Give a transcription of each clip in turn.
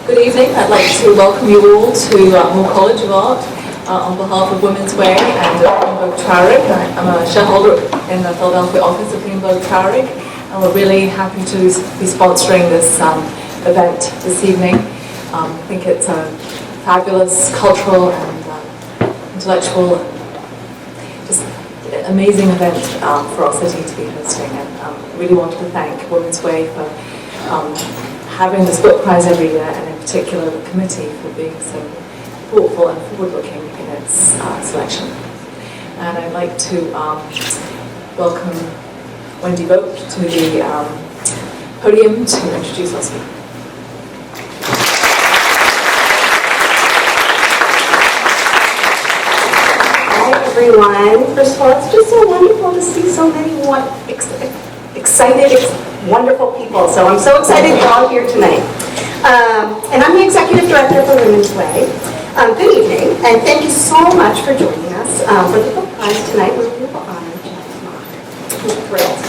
Good evening. I'd like to welcome you all to Moore College of Art on behalf of Women's Way and Bloomberg Traurig. I'm a shareholder in the Philadelphia office of Bloomberg Traurig, and we're really happy to be sponsoring this event this evening. I think it's a fabulous cultural and intellectual, just amazing event for our city to be hosting, and really wanted to thank Women's Way for having this book prize every year, and in particular the committee for being so thoughtful and forward-looking in its selection. And I'd like to welcome Wendy Vogt to the podium to introduce our speaker. Hi everyone. First of all, it's just so wonderful to see so many excited, wonderful people. So I'm so excited you're all here tonight. And I'm the Executive Director for Women's Way. Good evening, and thank you so much for joining us for the book prize tonight. We're really honored to have you. I'm thrilled.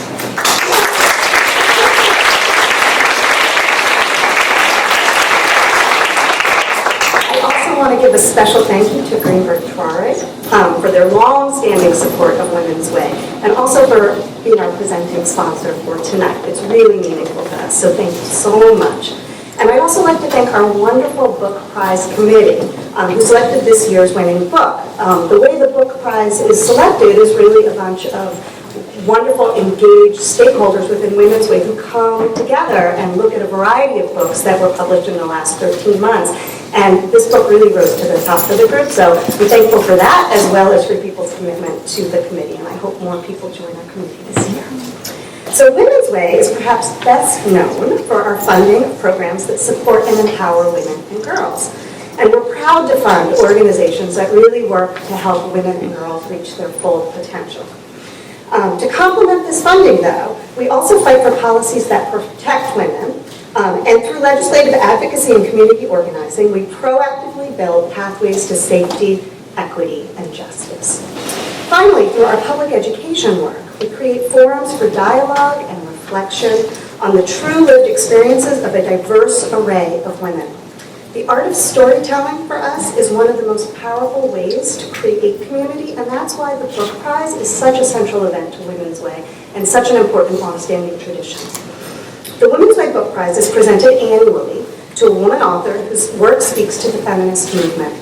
I also want to give a special thank you to Bloomberg Traurig for their long-standing support of Women's Way, and also for being our presenting sponsor for tonight. It's really meaningful to us, so thank you so much. And I'd also like to thank our wonderful book prize committee who selected this year's winning book. The way the book prize is selected is really a bunch of wonderful, engaged stakeholders within Women's Way who come together and look at a variety of books that were published in the last 13 months. And this book really rose to the top of the group, so we're thankful for that, as well as for people's commitment to the committee, and I hope more people join our committee this year. So Women's Way is perhaps best known for our funding of programs that support and empower women and girls. And we're proud to fund organizations that really work to help women and girls reach their full potential. To complement this funding, though, we also fight for policies that protect women, and through legislative advocacy and community organizing, we proactively build pathways to safety, equity, and justice. Finally, through our public education work, we create forums for dialogue and reflection on the true lived experiences of a diverse array of women. The art of storytelling for us is one of the most powerful ways to create community, and that's why the book prize is such a central event to Women's Way and such an important long-standing tradition. The Women's Way Book Prize is presented annually to a woman author whose work speaks to the feminist movement.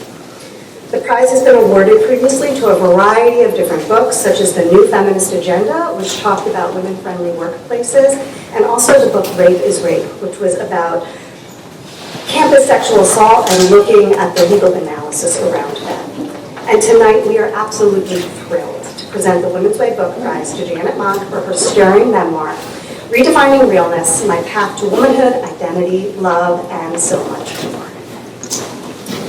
The prize has been awarded previously to a variety of different books, such as The New Feminist Agenda, which talked about women-friendly workplaces, and also the book Rape is Rape, which was about campus sexual assault and looking at the legal analysis around that. And tonight we are absolutely thrilled to present the Women's Way Book Prize to Janet Mock for her stirring memoir, Redefining Realness, My Path to Womanhood, Identity, Love, and so much more.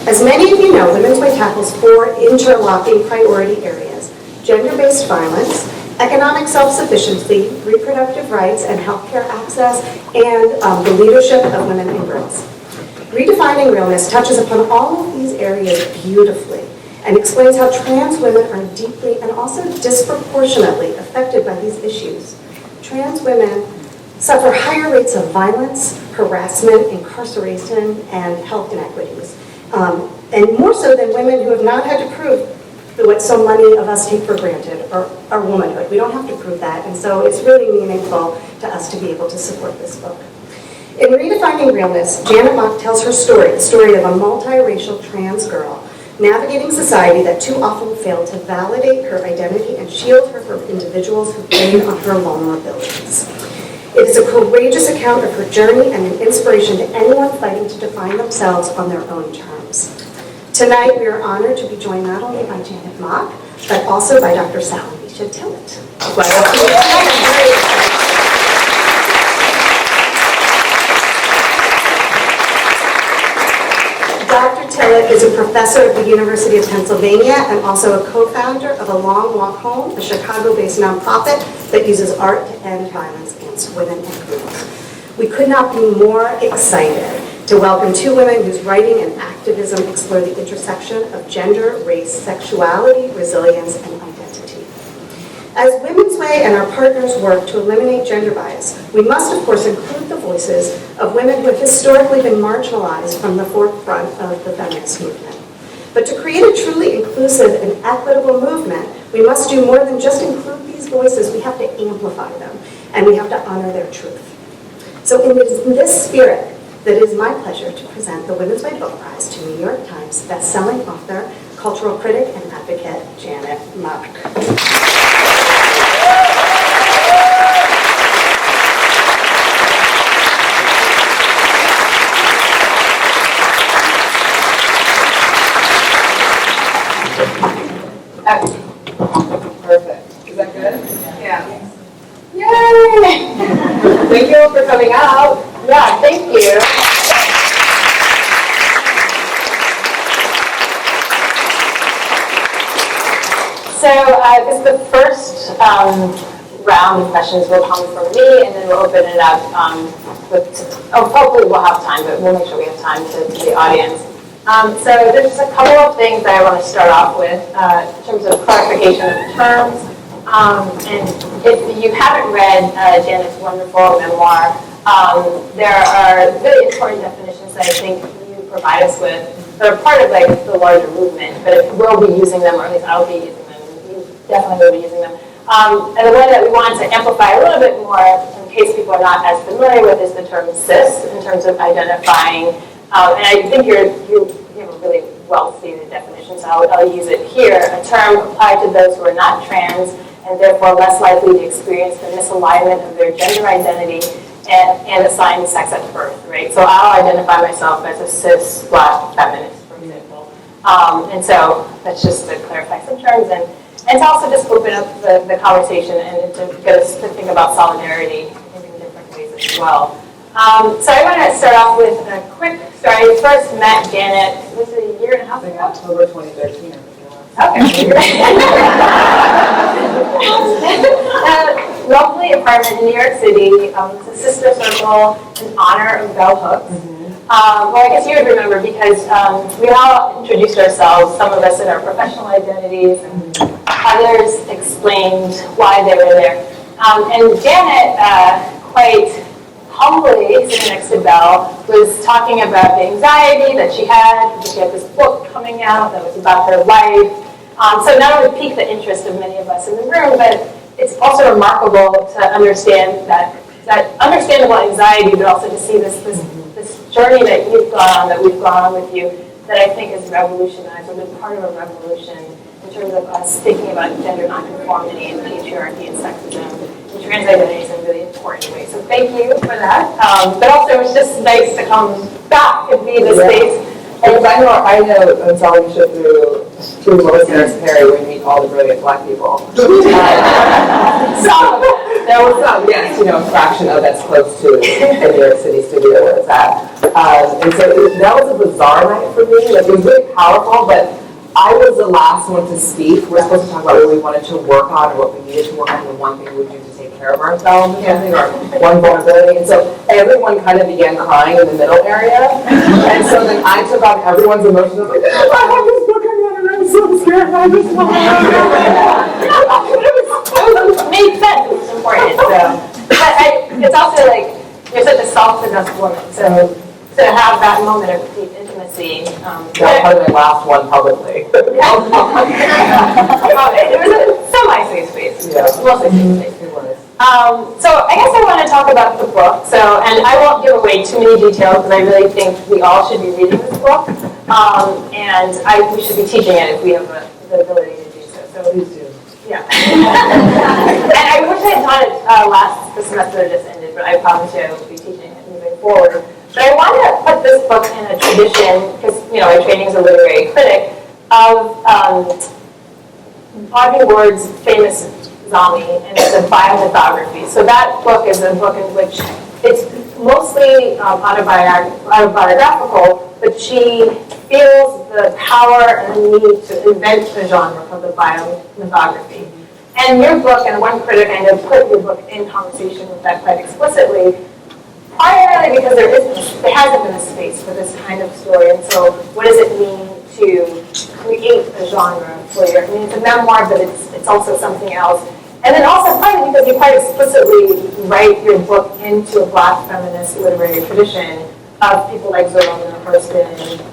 As many of you know, Women's Way tackles 4 interlocking priority areas: gender-based violence, economic self-sufficiency, reproductive rights and healthcare access, and the leadership of women and girls. Redefining Realness touches upon all of these areas beautifully and explains how trans women are deeply and also disproportionately affected by these issues. Trans women suffer higher rates of violence, harassment, incarceration, and health inequities. And more so than women who have not had to prove what so many of us take for granted, our womanhood. We don't have to prove that, and so it's really meaningful to us to be able to support this book. In Redefining Realness, Janet Mock tells her story, the story of a multiracial trans girl navigating society that too often failed to validate her identity and shield her from individuals who preyed on her vulnerabilities. It is a courageous account of her journey and an inspiration to anyone fighting to define themselves on their own terms. Tonight, we are honored to be joined not only by Janet Mock, but also by Dr. Salisha Tillett. Dr. Tillett is a professor at the University of Pennsylvania and also a co-founder of A Long Walk Home, a Chicago-based nonprofit that uses art to end violence against women and girls. We could not be more excited to welcome 2 women whose writing and activism explore the intersection of gender, race, sexuality, resilience, and identity. As Women's Way and our partners work to eliminate gender bias, we must, of course, include the voices of women who have historically been marginalized from the forefront of the feminist movement. But to create a truly inclusive and equitable movement, we must do more than just include these voices. We have to amplify them, and we have to honor their truth. So in this spirit, that it is my pleasure to present the Women's Way Book Prize to New York Times bestselling author, cultural critic, and advocate, Janet Mock. Perfect. Is that good? Yeah. Yay! Thank you all for coming out. Yeah, thank you. So this is the first round of questions will come from me, and then we'll open it up hopefully we'll have time, but we'll make sure we have time to the audience. So there's just a couple of things that I want to start off with in terms of clarification of terms. And if you haven't read Janet's wonderful memoir, there are really important definitions that I think you provide us with that are part of like the larger movement, but we'll be using them, or at least I'll be using them, you definitely will be using them. And the one that we wanted to amplify a little bit more, in case people are not as familiar with, is the term cis, in terms of identifying, and I think you have a really well-stated definition, so I'll use it here, a term applied to those who are not trans, and therefore less likely to experience the misalignment of their gender identity and assigned sex at birth, right? So I'll identify myself as a cis Black feminist, for example. And so that's just to clarify some terms and to also just open up the conversation and to get us to think about solidarity in different ways as well. So I want to start off with a quick story. I first met Janet, was it a year and a half ago? October 2013. Okay. Lovely apartment in New York City. It's a sister circle in honor of bell hooks. Well, I guess you would remember because we all introduced ourselves, some of us in our professional identities, and others explained why they were there. And Janet, quite humbly, sitting next to Belle, was talking about the anxiety that she had because she had this book coming out that was about her life. So not only piqued the interest of many of us in the room, but it's also remarkable to understand that understandable anxiety, but also to see this journey that you've gone on, that we've gone on with you, that I think is revolutionized, or been part of a revolution in terms of us thinking about gender nonconformity and patriarchy and sexism and trans identities in really important ways. So thank you for that. But also it's just nice to come back and be in this space. Because I know until we should through Melissa and Perry, we meet all the brilliant Black people. Some. There was some, yes, a fraction of that's close to the New York City studio where it's at. And so that was a bizarre night for me. Like, it was really powerful, but I was the last one to speak. We're supposed to talk about what we wanted to work on or what we needed to work on, and one thing we would do to take care of ourselves or something, or one vulnerability. And so everyone kind of began crying in the middle area. And so then I took on everyone's emotions. I was like, I have this book I'm and I'm so scared. I just want to It made sense. It was important. So, but it's also like you're such a self-possessed woman. So to have that moment of deep intimacy. That's probably my last one publicly. It was a semi-safe space. Yeah. Mostly safe space. It was. So I guess I want to talk about the book. So, and I won't give away too many details because I really think we all should be reading this book. And we should be teaching it if we have the ability to do so. So Please do. yeah. And I wish I had taught it the semester that just ended, but I promise you I will be teaching it moving forward. But I wanted to put this book in a tradition, because my training is a literary critic, of Audrey Ward's famous Zombie, and it's a biomythography. So that book is a book in which it's mostly autobiographical, but she feels the power and the need to invent a genre called the biomythography. And your book, and one critic I know put your book in conversation with that quite explicitly, primarily because there hasn't been a space for this kind of story. And so what does it mean to create a genre for it's a memoir, but it's also something else. And then also partly because you quite explicitly write your book into a Black feminist literary tradition of people like Zorona Hurston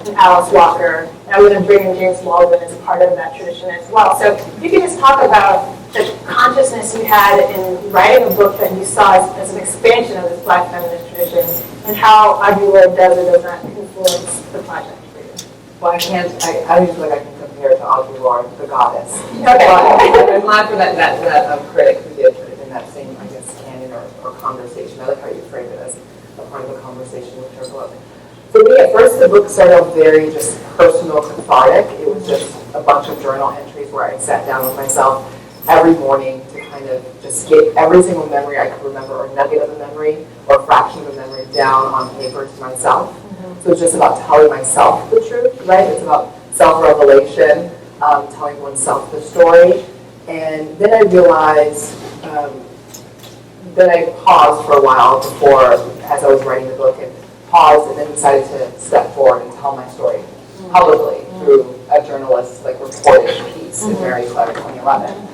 and Alice Walker, and I would have bring in James Baldwin as part of that tradition as well. So if you could just talk about the consciousness you had in writing a book that you saw as an expansion of this Black feminist tradition, and how Audre Lorde does or does not influence the project for you. Well, I can't feel like I can compare to Audre Lorde, the goddess. Okay. But I'm glad for that critic who did put it in that same, I guess, canon or conversation. I like how you frame it as a part of a conversation with her book. For me, at first, the book started out very just personal, cathartic. It was just a bunch of journal entries where I sat down with myself every morning to kind of just get every single memory I could remember, or nugget of a memory, or fraction of a memory down on paper to myself. Mm-hmm. So it's just about telling myself the truth, right? It's about self-revelation, telling oneself the story. And then I realized, then I paused for a while before, as I was writing the book, and paused and then decided to step forward and tell my story publicly through a journalist's reported piece in Mary Claire 2011.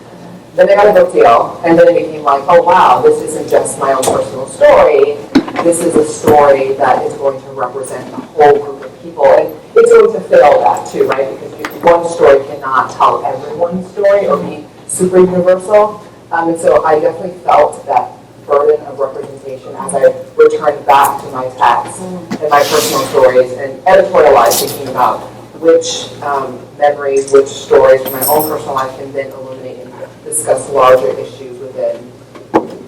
Then I got a book deal, and then it became like, oh wow, this isn't just my own personal story. This is a story that is going to represent a whole group of people, and it's going to fail that too, right? Because one story cannot tell everyone's story or be super universal. And so I definitely felt that burden of representation as I returned back to my text and my personal stories and editorialized, thinking about which memories, which stories from my own personal life can then illuminate and discuss larger issues within,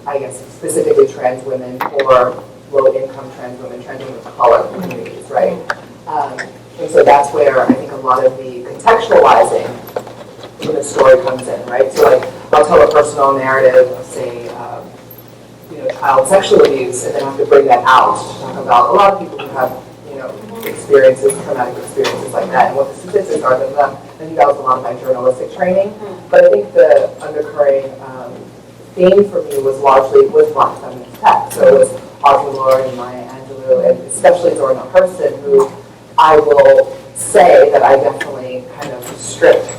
I guess, specifically trans women or low-income trans women of color communities, right? And so that's where I think a lot of the contextualizing in the story comes in, right? So I'll tell a personal narrative of, say, child sexual abuse, and then I have to bring that out to talk about a lot of people who have, experiences, traumatic experiences like that, and what the statistics are. I think that was a lot of my journalistic training. But I think the undercurrent theme for me was largely with Black feminist text. So it was Audre Lorde and Maya Angelou, and especially Zorana Hurston, who I will say that I definitely kind of stripped,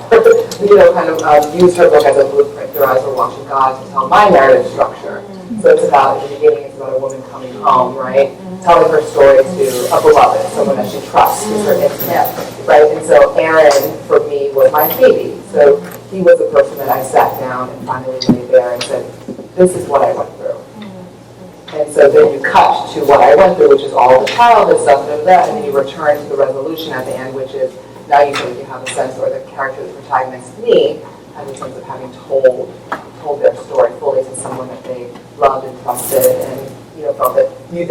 used her book as a blueprint through Eyes Were Watching God to tell my narrative structure. So it's about, in the beginning, it's about a woman coming home, right? Telling her story to a beloved, someone that she trusts, who's her intimate, right? And so Aaron, for me, was my baby. So he was the person that I sat down and finally laid there and said, this is what I went through. And so then you cut to what I went through, which is all the childhood stuff and that, and then you return to the resolution at the end, which is now you feel like you have a sense, or the character, the protagonist, me, has a sense of having told their story fully to someone that they loved and trusted, and felt that you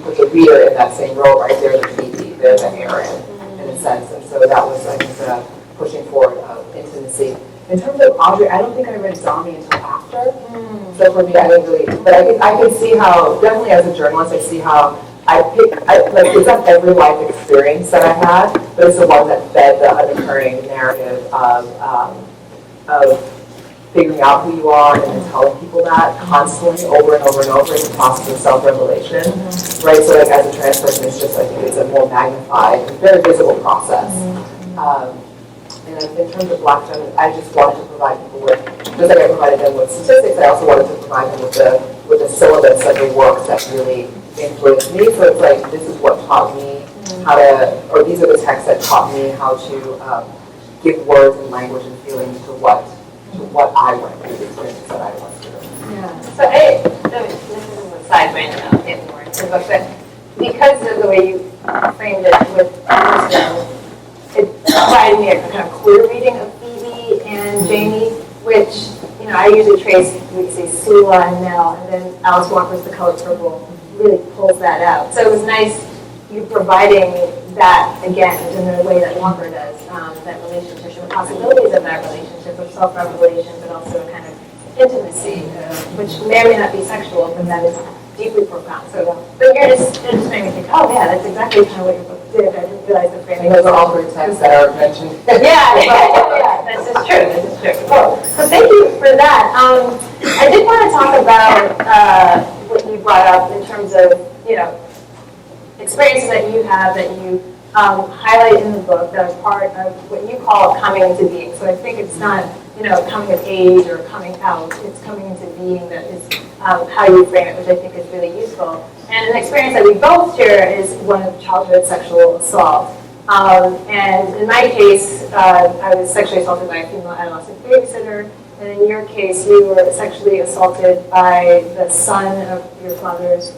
put the reader in that same role, right? They're the Phoebe, they're the Aaron, in a sense. And so that was, I think, the pushing forward of intimacy. In terms of Audre, I don't think I read Zombie until after. So for me, I didn't really, but I can see how, definitely as a journalist, I see how it's not every life experience that I had, but it's the one that fed the undercurring narrative of figuring out who you are and then telling people that constantly over and over and over in the process of self-revelation, right? So as a trans person, it's just, I think it's a more magnified, very visible process. And in terms of Black feminists, I just wanted to provide people with, just like I provided them with statistics, I also wanted to provide them with the syllabus of the works that really influenced me. So it's like, this is what taught me how to, or these are the texts that taught me how to give words and language and feelings to what I went through, the experiences that I went through. Yeah. So this is a side brain, and I'll get more into the book, but because of the way you framed it with Kristen, it provided me a kind of clear reading of Phoebe and Janie, which, I usually trace, we say Sula and Nell, and then Alice Walker's The Color Purple really pulls that out. So it was nice you providing that again in the way that Walker does, that relationship, the possibilities of that relationship of self-revelation, but also a kind of intimacy, which may or may not be sexual, but that is deeply profound. So, but it just made me think, oh yeah, that's exactly kind of what your book did. I didn't realize the framing. And those are all three texts that are mentioned. Yeah, this is true. Cool. So thank you for that. I did want to talk about what you brought up in terms of, experiences that you have that you highlight in the book that are part of what you call coming into being. So I think it's not coming of age or coming out. It's coming into being that is how you frame it, which I think is really useful. And an experience that we both share is one of childhood sexual assault. And in my case, I was sexually assaulted by a female adolescent babysitter. And in your case, you were sexually assaulted by the son of your father's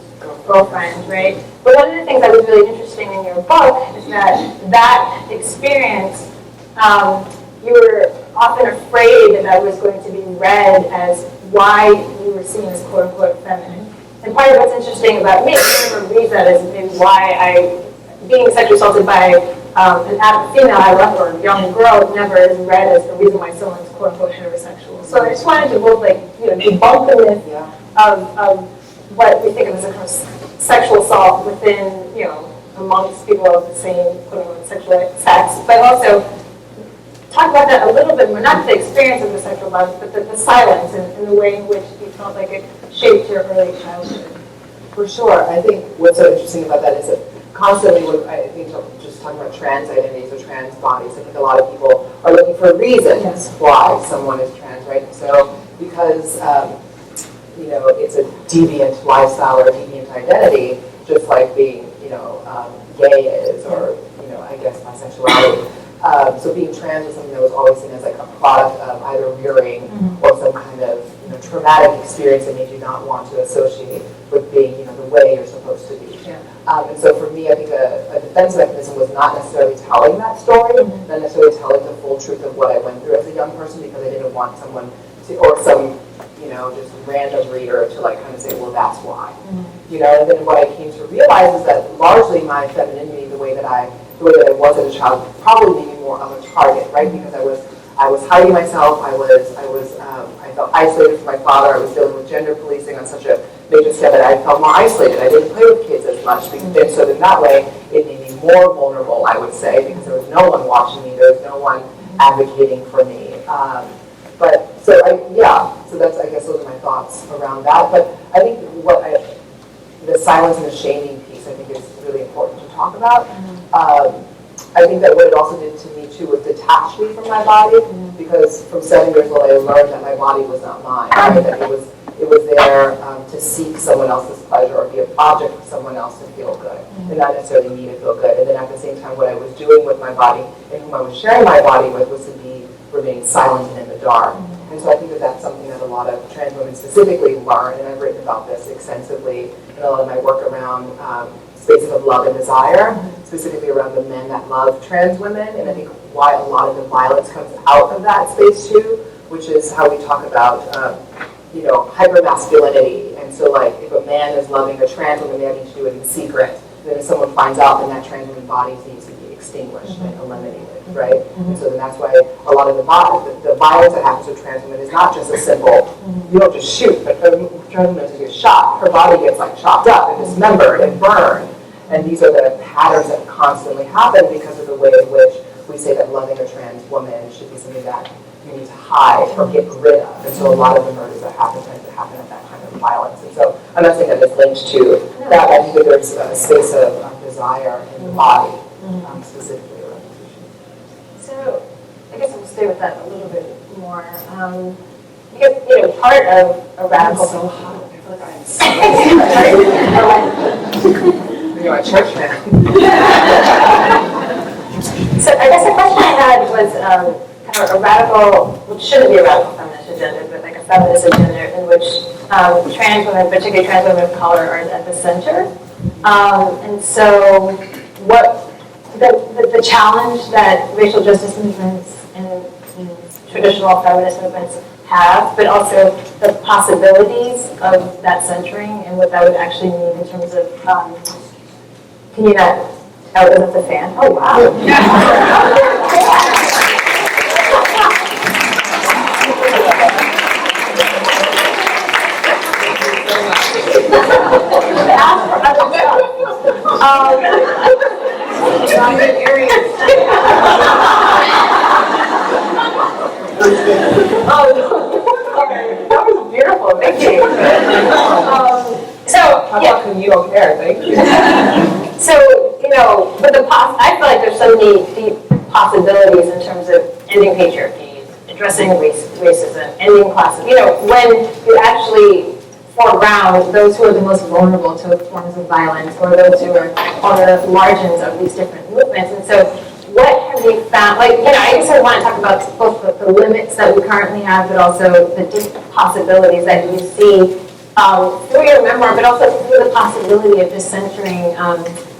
girlfriend, right? But one of the things that was really interesting in your book is that experience, you were often afraid that that was going to be read as why you were seen as quote-unquote feminine. And part of what's interesting about me, I never read that as maybe why being sexually assaulted by a female adolescent or a young girl never is read as the reason why someone's quote-unquote heterosexual. So I just wanted to both debunk the myth of what we think of as a kind of sexual assault within, amongst people of the same quote-unquote sexual sex, but also talk about that a little bit more, not the experience of the sexual violence, but the silence and the way in which you felt like it shaped your early childhood. For sure. I think what's so interesting about that is that constantly, I think just talking about trans identities or trans bodies, I think a lot of people are looking for reasons why someone is trans, right? So because, it's a deviant lifestyle or a deviant identity, just like being, gay is, or, I guess bisexuality. So being trans was something that was always seen as like a product of either rearing or some kind of traumatic experience that made you not want to associate with being the way you're supposed to be. Yeah. And so for me, I think a defense mechanism was not necessarily telling that story, not necessarily telling the full truth of what I went through as a young person, because I didn't want someone to, or some just random reader to like kind of say, well, that's why. And then what I came to realize is that largely my femininity, the way that I was as a child, probably made me more of a target, right? Because I was hiding myself. I felt isolated from my father. I was dealing with gender policing on such a major scale that I felt more isolated. I didn't play with kids as much, and so in that way, it made me more vulnerable, I would say, because there was no one watching me. There was no one advocating for me. So that's, I guess, those are my thoughts around that. But I think the silence and the shaming piece, I think, is really important to talk about. I think that what it also did to me, too, was detach me from my body, because from 7 years old, I learned that my body was not mine, right? That it was there to seek someone else's pleasure or be an object for someone else to feel good, and not necessarily me to feel good. And then at the same time, what I was doing with my body and whom I was sharing my body with was to remain silent and in the dark. And so I think that that's something that a lot of trans women specifically learn, and I've written about this extensively in a lot of my work around spaces of love and desire, specifically around the men that love trans women, and I think why a lot of the violence comes out of that space too, which is how we talk about, hypermasculinity. And so like if a man is loving a trans woman, they need to do it in secret. Then if someone finds out, then that trans woman's body needs to be extinguished and eliminated, right? And so then that's why a lot of the violence that happens with trans women is not just a simple, you don't just shoot, but a trans woman doesn't get shot. Her body gets like chopped up and dismembered and burned. And these are the patterns that constantly happen because of the way in which we say that loving a trans woman should be something that you need to hide or get rid of. And so a lot of the murders that happen tend to happen at that kind of violence. And so I'm not saying that it's linked to that. I think that there's a space of desire in the body, specifically around the tissue. So I guess we'll stay with that a little bit more. Because, part of a radical... It's so hot. I feel like I'm You're a church man. So I guess the question I had was kind of a radical, which shouldn't be a radical feminist agenda, but like a feminist agenda in which trans women, particularly trans women of color, are at the center. And so what the challenge that racial justice movements and traditional feminist movements have, but also the possibilities of that centering and what that would actually mean in terms of, can you not, oh, is it the fan? Oh, wow. That was beautiful. Thank you. How about you don't care? Thank you. So, but I feel like there's so many deep possibilities in terms of ending patriarchy, addressing racism, ending classism. When you actually foreground those who are the most vulnerable to forms of violence or those who are on the margins of these different movements. And so what have you found, I guess I want to talk about both the limits that we currently have, but also the deep possibilities that you see through your memoir, but also through the possibility of just centering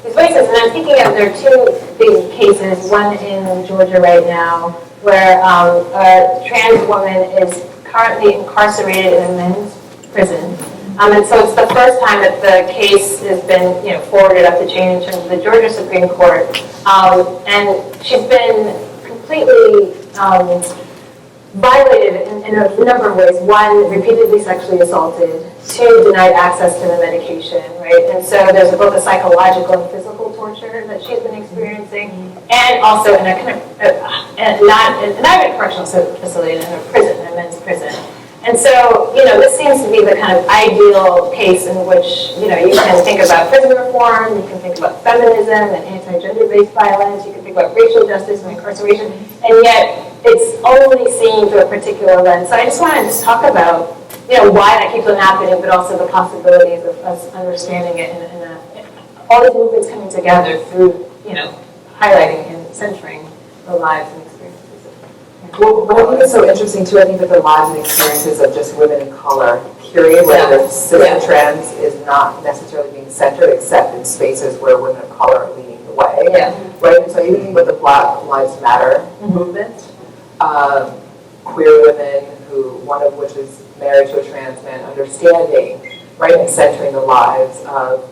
these races. And I'm thinking of, there are two big cases, one in Georgia right now, where a trans woman is currently incarcerated in a men's prison. And so it's the first time that the case has been, forwarded up the chain in terms of the Georgia Supreme Court. And she's been completely violated in a number of ways. One, repeatedly sexually assaulted. Two, denied access to the medication, right? And so there's both a psychological and physical torture that she's been experiencing, and also in a kind of, not in a correctional facility, in a prison, a men's prison. And so, this seems to be the kind of ideal case in which, you can think about prison reform, you can think about feminism and anti-gender-based violence, you can think about racial justice and incarceration, and yet it's only seen through a particular lens. So I just want to talk about, why that keeps on happening, but also the possibilities of us understanding it in all these movements coming together through, highlighting and centering the lives and experiences. Well, what I think is so interesting too, I think that the lives and experiences of just women of color, period, whether cis and trans, is not necessarily being centered, except in spaces where women of color are leading the way. Right? And so even think about the Black Lives Matter movement, queer women, one of which is married to a trans man, understanding, right, and centering the lives of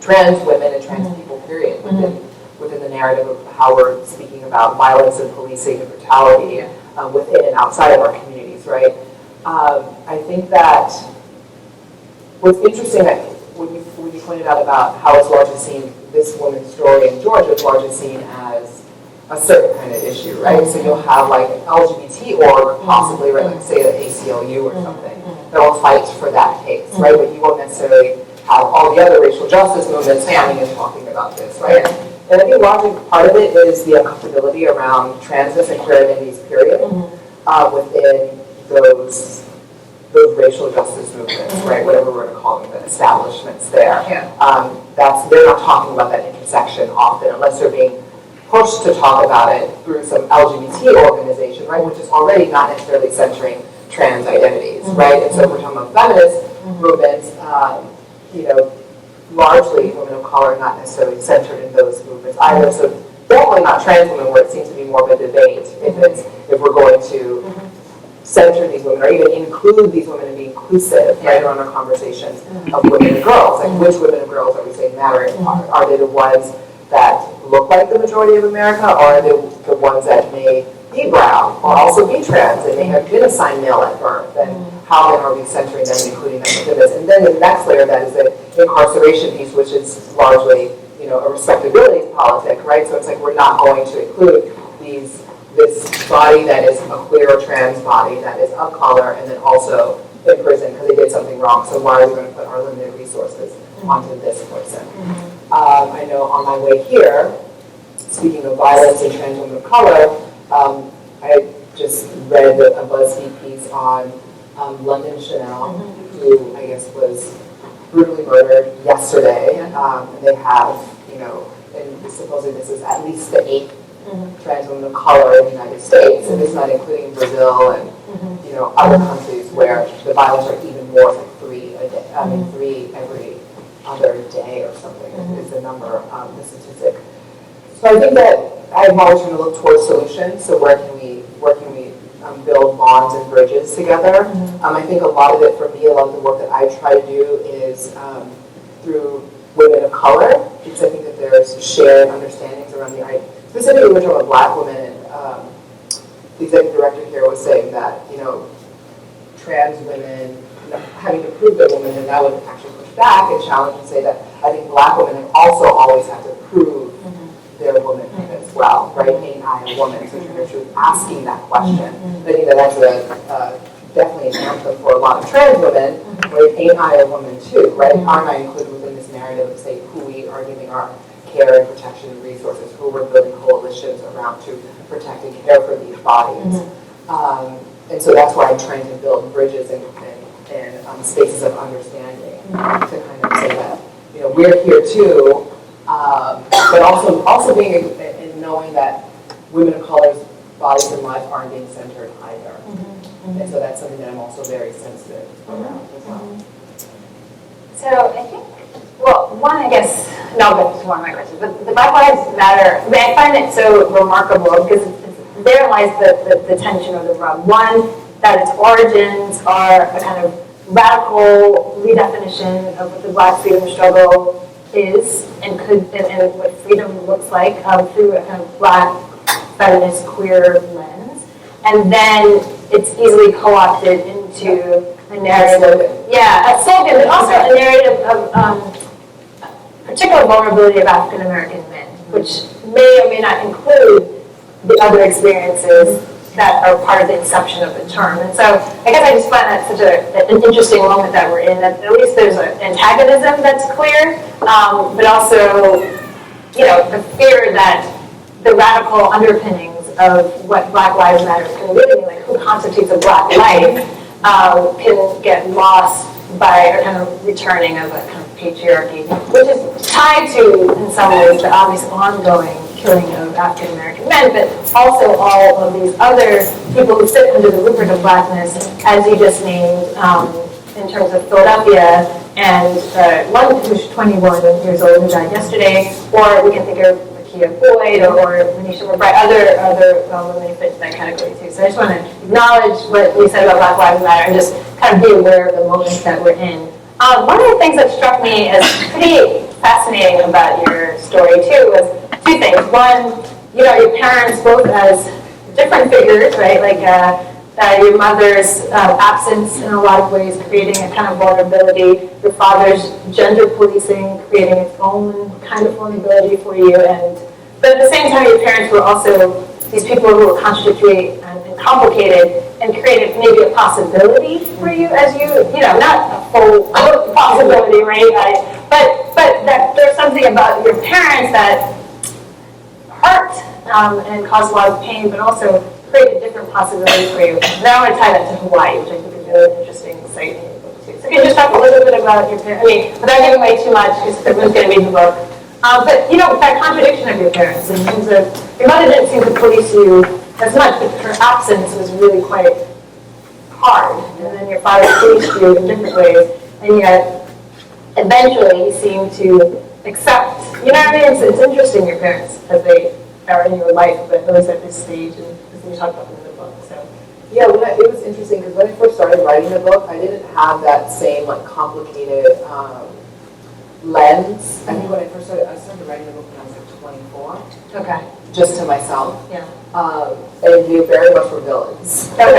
trans women and trans people, period, within the narrative of how we're speaking about violence and policing and brutality within and outside of our communities, right? I think that what's interesting, that when you pointed out about how it's largely seen, this woman's story in Georgia is largely seen as a certain kind of issue, right? So you'll have like an LGBT org, possibly, right, like say the ACLU or something, that will fight for that case, right? But you won't necessarily have all the other racial justice movements coming and talking about this, right? And I think largely part of it is the uncomfortability around transness and queer identities, period, within those racial justice movements, right? Whatever we're going to call them, the establishments there. They're not talking about that intersection often, unless they're being pushed to talk about it through some LGBT organization, right? Which is already not necessarily centering trans identities, right? And so if we're talking about feminist movements, largely women of color are not necessarily centered in those movements either. So definitely not trans women, where it seems to be more of a debate if we're going to center these women or even include these women and be inclusive, right, around our conversations of women and girls. Like, which women and girls are we saying matter? Are they the ones that look like the majority of America, or are they the ones that may be brown or also be trans and may have been assigned male at birth? And how then are we centering them and including them within this? And then the next layer of that is the incarceration piece, which is largely, a respectability politic, right? So it's like we're not going to include this body that is a queer or trans body that is of color and then also in prison because they did something wrong. So why are we going to put our limited resources onto this person? I know on my way here, speaking of violence and trans women of color, I just read a BuzzFeed piece on London Chanel, who I guess was brutally murdered yesterday. And they have, and supposedly this is at least the 8th trans women of color in the United States, and this is not including Brazil and other countries where the violence rate even more, like 3 a day. I mean 3 every other day or something is the number, the statistic. So I think that I'm always trying to look towards solutions. So where can we build bonds and bridges together? I think a lot of it for me, a lot of the work that I try to do is through women of color, because I think that there's shared understandings around specifically we're talking about Black women, and the executive director here was saying that, trans women, having to prove they're women, and that would actually push back and challenge and say that I think Black women have also always had to prove their womanhood as well, right? Ain't I a woman? So you're asking that question. I think that that's definitely an anthem for a lot of trans women, where ain't I a woman too, right? Aren't I included within this narrative of, say, who we are giving our care and protection and resources, who we're building coalitions around to protect and care for these bodies. and so that's why I'm trying to build bridges and spaces of understanding to kind of say that, you know, we're here too, but also being in knowing that women of color's bodies and lives aren't being centered either. And so that's something that I'm also very sensitive around as well. So I think, well, one, I guess, no, but it's one of my questions, but the Black Lives Matter, I mean, I find it so remarkable because there lies the tension or the rub. One, that its origins are a kind of radical redefinition of what the Black freedom struggle is and what freedom looks like through a kind of Black feminist queer lens. And then it's easily co-opted into a narrative. Yeah, a slogan, but also a narrative of particular vulnerability of African American men, which may or may not include the other experiences that are part of the inception of the term. And so I guess I just find that such an interesting moment that we're in, that at least there's an antagonism that's clear, but also, you know, the fear that the radical underpinnings of what Black Lives Matter can really mean, like who constitutes a Black life, can get lost by a kind of returning of a kind of patriarchy, which is tied to, in some ways, the obvious ongoing killing of African American men, but also all of these other people who sit under the rubric of Blackness, as you just named, in terms of Philadelphia, and one who's 21 years old who died yesterday, or we can think of Kia Boyd or Manisha McBride, other women who fit that category too. So I just want to acknowledge what you said about Black Lives Matter and just kind of be aware of the moments that we're in. One of the things that struck me as pretty fascinating about your story too was two things. One, you know, your parents both as different figures, right? Like your mother's absence in a lot of ways creating a kind of vulnerability, your father's gender policing creating its own kind of vulnerability for you, but at the same time your parents were also these people who were contradictory and complicated and created maybe a possibility for you as you know, not a full possibility, right? But that there's something about your parents that hurt and caused a lot of pain, but also create a different possibility for you. Now I want to tie that to Hawaii, which I think is a really interesting site in your book too. So can you just talk a little bit about your parents? I mean, without giving away too much, because everyone's going to read the book. But you know, that contradiction of your parents in terms of your mother didn't seem to police you as much, but her absence was really quite hard. And then your father policed you in different ways, and yet eventually he seemed to accept. You know what I mean? It's interesting, your parents, as they are in your life, but at least at this stage, and as you talk about them in the book. So yeah, it was interesting because when I first started writing the book, I didn't have that same like complicated lens. I think when I started writing the book when I was like 24. okay, Just to myself. yeah. And you very much were villains. Okay. I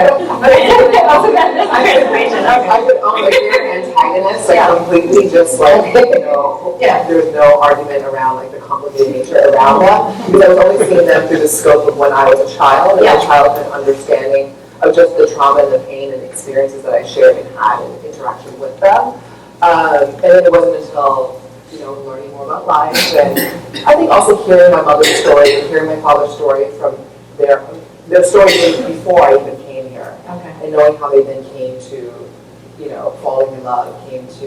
could own like your antagonist, like completely just like, you know, there's no argument around like the complicated nature around that, because I was only seeing them through the scope of when I was a child, and my childhood understanding of just the trauma and the pain and experiences that I shared and had in interaction with them. And then it wasn't until, you know, learning more about life, and I think also hearing my mother's story and hearing my father's story from their stories before I even came here, and knowing how they then came to, you know, falling in love, came to,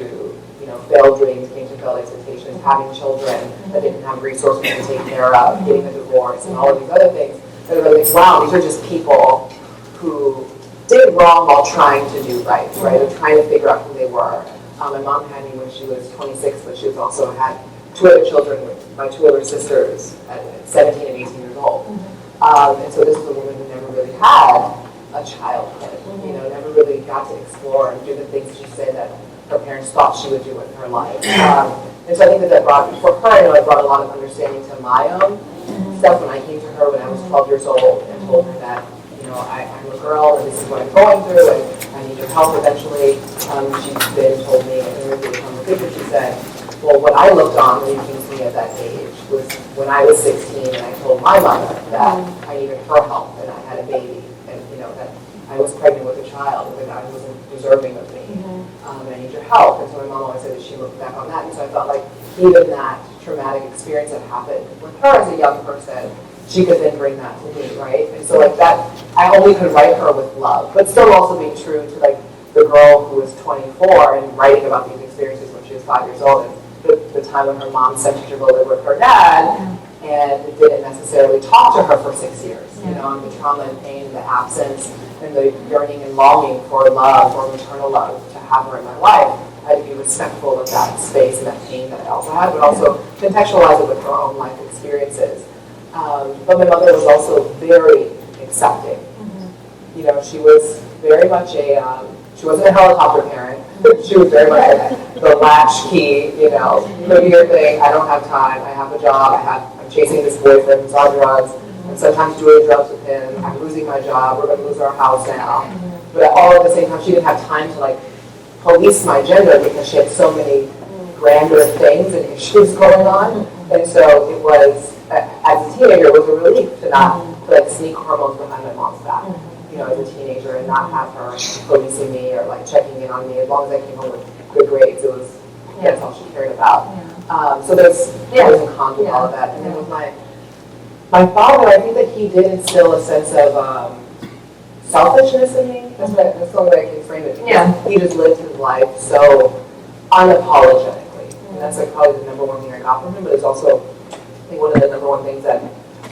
you know, failed dreams, came to failed expectations, having children that didn't have resources to take care of, getting a divorce, and all of these other things. And I'm like, wow, these are just people who did wrong while trying to do right, and trying to figure out who they were. My mom had me when she was 26, but she was also had two other children with my two other sisters at 17 and 18 years old. And so this is a woman who never really had a childhood, you know, never really got to explore and do the things she said that her parents thought she would do with her life. And so I think that brought, for her, you know, it brought a lot of understanding to my own stuff when I came to her when I was 12 years old and told her that, you know, I'm a girl and this is what I'm going through and I need your help eventually. She then told me in a really conversation, she said, well, what I looked on when you came to me at that age was when I was 16 and I told my mother that I needed her help and I had a baby and, you know, that I was pregnant with a child and that God wasn't deserving of me and I need your help. And so my mom always said that she looked back on that, and so I felt like even that traumatic experience that happened with her as a young person she could then bring that to me, right? And so like that, I only could write her with love, but still also being true to like the girl who was 24 and writing about these experiences when she was 5 years old, and the time when her mom sent her to go live with her dad, and didn't necessarily talk to her for 6 years, you know, and the trauma and pain, the absence, and the yearning and longing for love, or maternal love, to have her in my life. I had to be respectful of that space and that pain that I also had, but also contextualize it with her own life experiences. But my mother was also very accepting. You know, she was very much she wasn't a helicopter parent. She was very much the latchkey, you know, go do your thing, I don't have time, I have a job, I'm chasing this boyfriend who's on drugs, I'm sometimes doing drugs with him, I'm losing my job, we're going to lose our house now. But all at the same time, she didn't have time to like police my gender because she had so many grander things and issues going on. And so it was, as a teenager, it was a relief to not to like sneak hormones behind my mom's back. You know, as a teenager, and not have her policing me or like checking in on me. As long as I came home with good grades, it was that's all she cared about. So there's pros and cons with all of that. And then with my father, I think that he did instill a sense of selfishness in me. That's the only way I can frame it. Because he just lived his life so unapologetically, and that's like probably the number one thing I got from him. But it's also, I think, one of the number one things that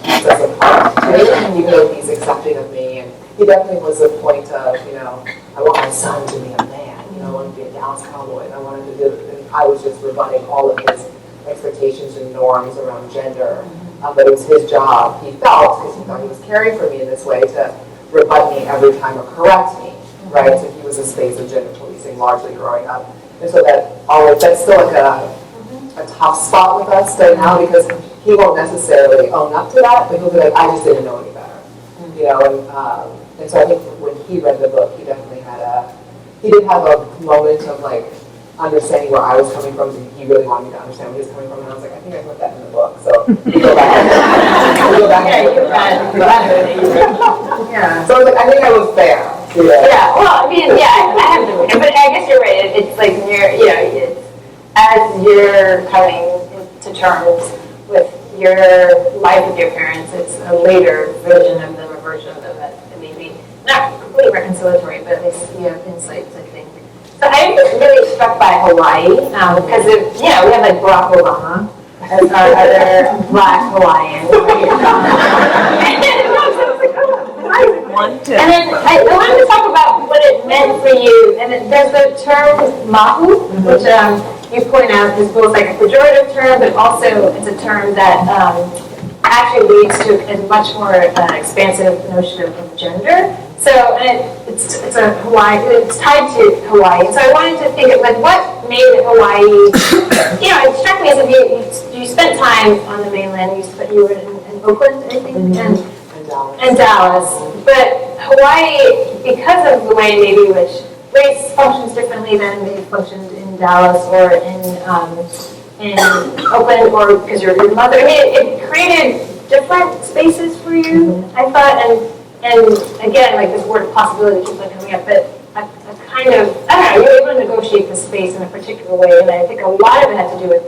sets us apart too. Even though he's accepting of me, and he definitely was a point of, you know, I want my son to be a man. You know, I want him to be a Dallas Cowboy, and I want him to do it. And I was just rebutting all of his expectations and norms around gender. But it was his job, he felt, because he thought he was caring for me in this way, to rebut me every time or correct me, right? So he was a space of gender policing largely growing up. And so that's still like a tough spot with us right now, because he won't necessarily own up to that, but he'll be like, I just didn't know any better. You know, and so I think when he read the book, he definitely he did have a moment of like understanding where I was coming from, and he really wanted me to understand where he was coming from, and I was like, I think I put that in the book, so we'll go back Yeah. So I was like, I think I was fair. Yeah, well, I mean, I have to read it, but I guess you're right. It's like as you're coming to terms with your life with your parents, it's a later version of them, a version of them that may be not completely reconciliatory, but at least you have insights, I think. So I'm really struck by Hawaii because we have like Barack Obama as our other Black Hawaiian. And then I wanted to talk about what it meant for you. And there's the term mahu, which you point out is both like a pejorative term, but also it's a term that actually leads to a much more expansive notion of gender. So it's tied to Hawaii. So I wanted to think of like what made Hawaii. It struck me as if you spent time on the mainland. You were in Oakland, I think, and Dallas. But Hawaii, because of the way maybe which race functions differently than maybe functioned in Dallas or in Oakland, or because you're your mother. I mean, it created different spaces for you. I thought, and again, like this word possibility keeps on coming up, but a kind of, I don't know, you're able to negotiate the space in a particular way, and I think a lot of it had to do with,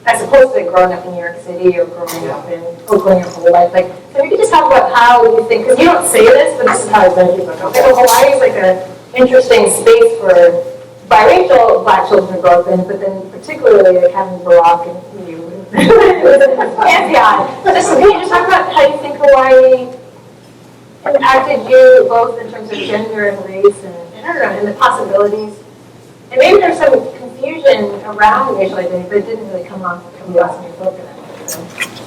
as opposed to growing up in New York City or growing up in Oakland your whole life. Like, so we could just talk about how you think, because you don't say this, but this is how I read your book. Okay, well, Hawaii is like an interesting space for biracial Black children to grow up in, but then particularly like having Barack and you, pantheon. Can you just talk about how you think Hawaii impacted you both in terms of gender and race and I don't know, and the possibilities? And maybe there's some confusion around racial identity, but it didn't really come across in your book.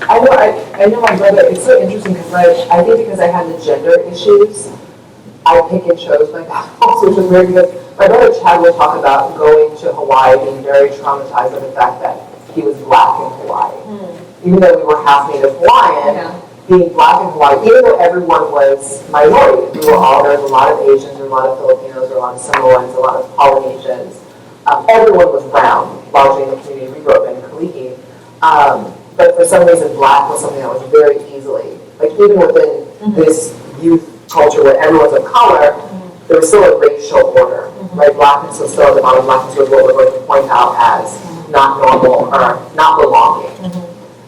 I know my brother, it's so interesting because I think because I had the gender issues, I pick and chose my battles, which was weird because my brother Chad would talk about going to Hawaii, being very traumatized by the fact that he was Black in Hawaii. Even though we were half Native Hawaiian, being Black in Hawaii, even though everyone was minority, there was a lot of Asians, there were a lot of Filipinos, there were a lot of Samoans, a lot of Polynesians. Everyone was brown, largely in the community we grew up in Kaliki. But for some reason, Black was something that was very easily, like even within this youth culture where everyone's of color, there was still a racial order, right? Blackness was still at the bottom. Blackness was what we're going to point out as not normal or not belonging.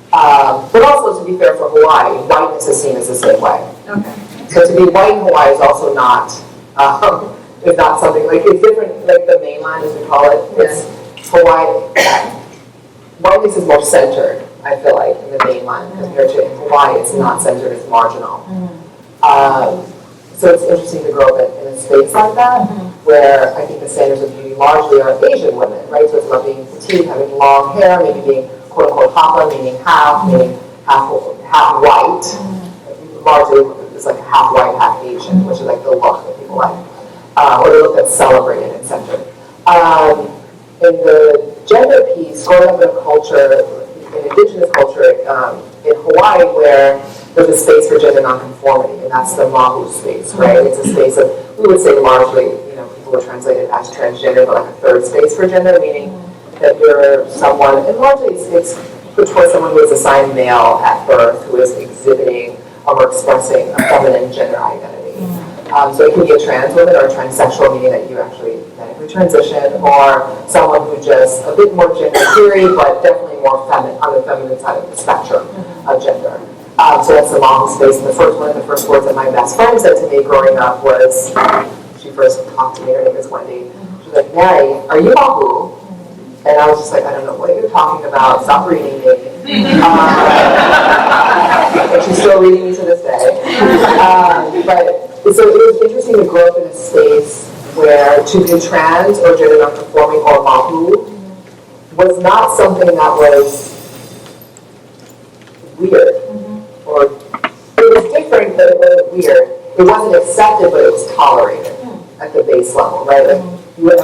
But also to be fair for Hawaii, whiteness is seen as the same way. Okay. So to be white in Hawaii is also not, is not something, like it's different, like the mainland as we call it, it's Hawaii, whiteness is more centered, I feel like, in the mainland compared to in Hawaii, it's not centered, it's marginal. So it's interesting to grow up in a space like that, where I think the standards of beauty largely are Asian women, right? So it's about being petite, having long hair, maybe being quote unquote hapa, meaning half white. Largely it's like half white, half Asian, which is like the look that people like, or the look that's celebrated and centered. In the gender piece, growing up in a culture, in indigenous culture in Hawaii, where there's a space for gender nonconformity, and that's the mahu space, right? It's a space of, we would say largely, people would translate it as transgender, but like a third space for gender, meaning that you're someone, and largely it's put towards someone who is assigned male at birth, who is exhibiting or expressing a feminine gender identity. So it can be a trans woman or a transsexual, meaning that you actually medically transition, or someone who just a bit more gender theory, but definitely more feminine, on the feminine side of the spectrum of gender. So that's the mahu space. And one of the first words that my best friend said to me growing up was, she first talked to me, her name is Wendy. She was like, Mary, are you mahu? And I was just like, I don't know what you're talking about. Stop reading me. And she's still reading me to this day. But so it was interesting to grow up in a space where to be trans or gender nonconforming or mahu was not something that was weird. Or it was different, but it wasn't weird. It wasn't accepted, but it was tolerated at the base level, right? Like you would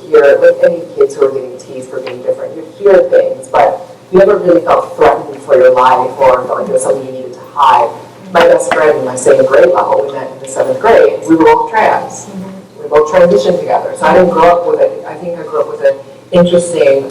hear, like any kids who are getting teased for being different, you'd hear things, but you never really felt threatened for your life or felt like there was something you needed to hide. My best friend in my same grade level, we met in the 7th grade. We were both trans. We both transitioned together. So I didn't grow up with it. I think I grew up with an interesting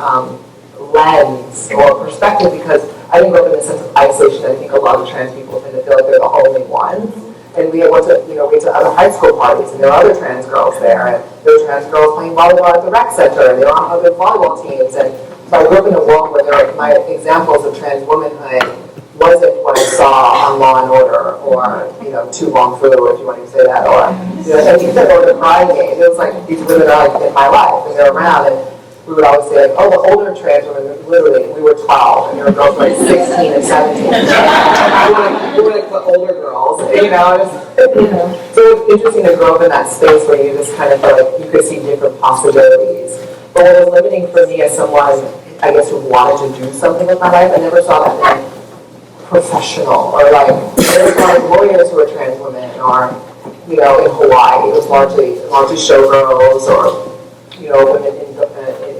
lens or perspective because I didn't grow up in a sense of isolation. I think a lot of trans people tend to feel like they're the only ones. And we went to other high school parties, and there were other trans girls there, and there were trans girls playing volleyball at the rec center, and they were on other volleyball teams. And so I grew up in a world where my examples of trans womanhood wasn't what I saw on Law and Order, or Too Long Flu, if you want to say that, or or the Crying Game. It was like these women are like in my life, and they're around, and we would always say, like, oh, the older trans women, literally, we were 12, and there were girls like 16 and 17. we were like the older girls, So it's interesting to grow up in that space where you just kind of feel like you could see different possibilities. But what was limiting for me as someone, I guess, who wanted to do something with my life, I never saw that like professional, or like, there was like lawyers who were trans women, or, in Hawaii, it was largely showgirls, or, women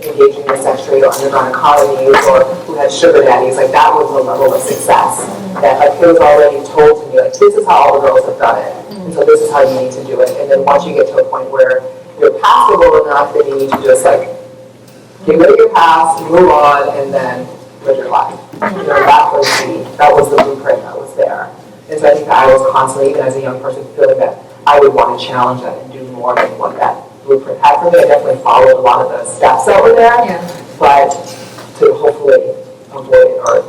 engaging in the sex trade or underground economies, or who had sugar daddies. Like that was the level of success that like it was already told to me, like this is how all the girls have done it, and so this is how you need to do it. And then once you get to a point where you're passable enough, then you need to just like get rid of your past, move on, and then live your life. That was the blueprint that was there. And so I think that I was constantly, even as a young person, feeling that I would want to challenge that and do more than what that blueprint had for me. I definitely followed a lot of the steps that were there, but to hopefully avoid it or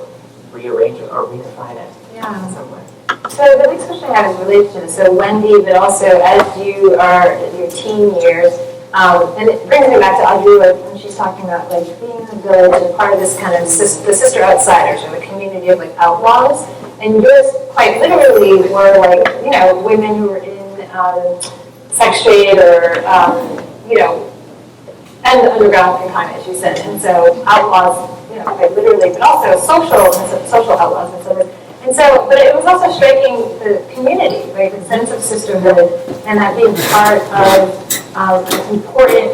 rearrange it or redefine it in some way. So the next question I have is related to this. So Wendy, but also as you are in your teen years, and it brings me back to Audrey, like when she's talking about like being in the village and part of this kind of the sister outsiders or the community of like outlaws. And yours quite literally were like, women who were in sex trade or, and the underground economy, as you said. And so outlaws, quite literally, but also social outlaws and so forth. And so, but it was also striking the community, right? The sense of sisterhood and that being part of an important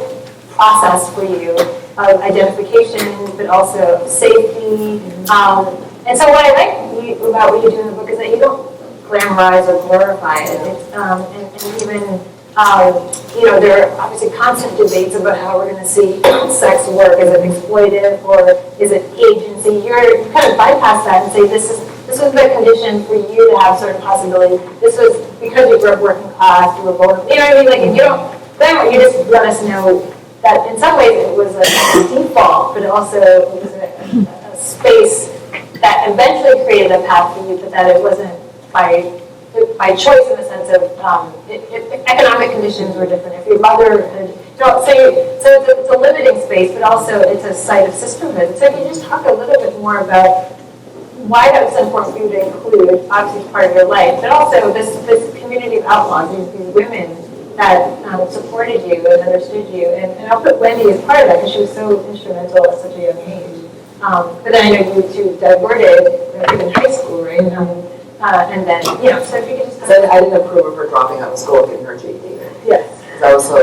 process for you of identification, but also safety. And so what I like about what you do in the book is that you don't glamorize or glorify it. And even, there are obviously constant debates about how we're going to see sex work. Is it exploitive or is it agency? You kind of bypass that and say this was the condition for you to have certain possibility. This was because you grew up working class, you were vulnerable. You know what I mean? Like, if you don't glamour, you just let us know that in some ways it was a default, but also it was a space that eventually created a path for you, but that it wasn't by choice in the sense of if economic conditions were different. If your mother had, so it's a limiting space, but also it's a site of sisterhood. So can you just talk a little bit more about why that was important for you to include, obviously it's part of your life, but also this community of outlaws, these women that supported you and understood you, and I'll put Wendy as part of that because she was so instrumental at such a young age. But then I know you two diverted in high school, right? And then, so if you could just... So I didn't approve of her dropping out of school and getting her GED. Yes. I was so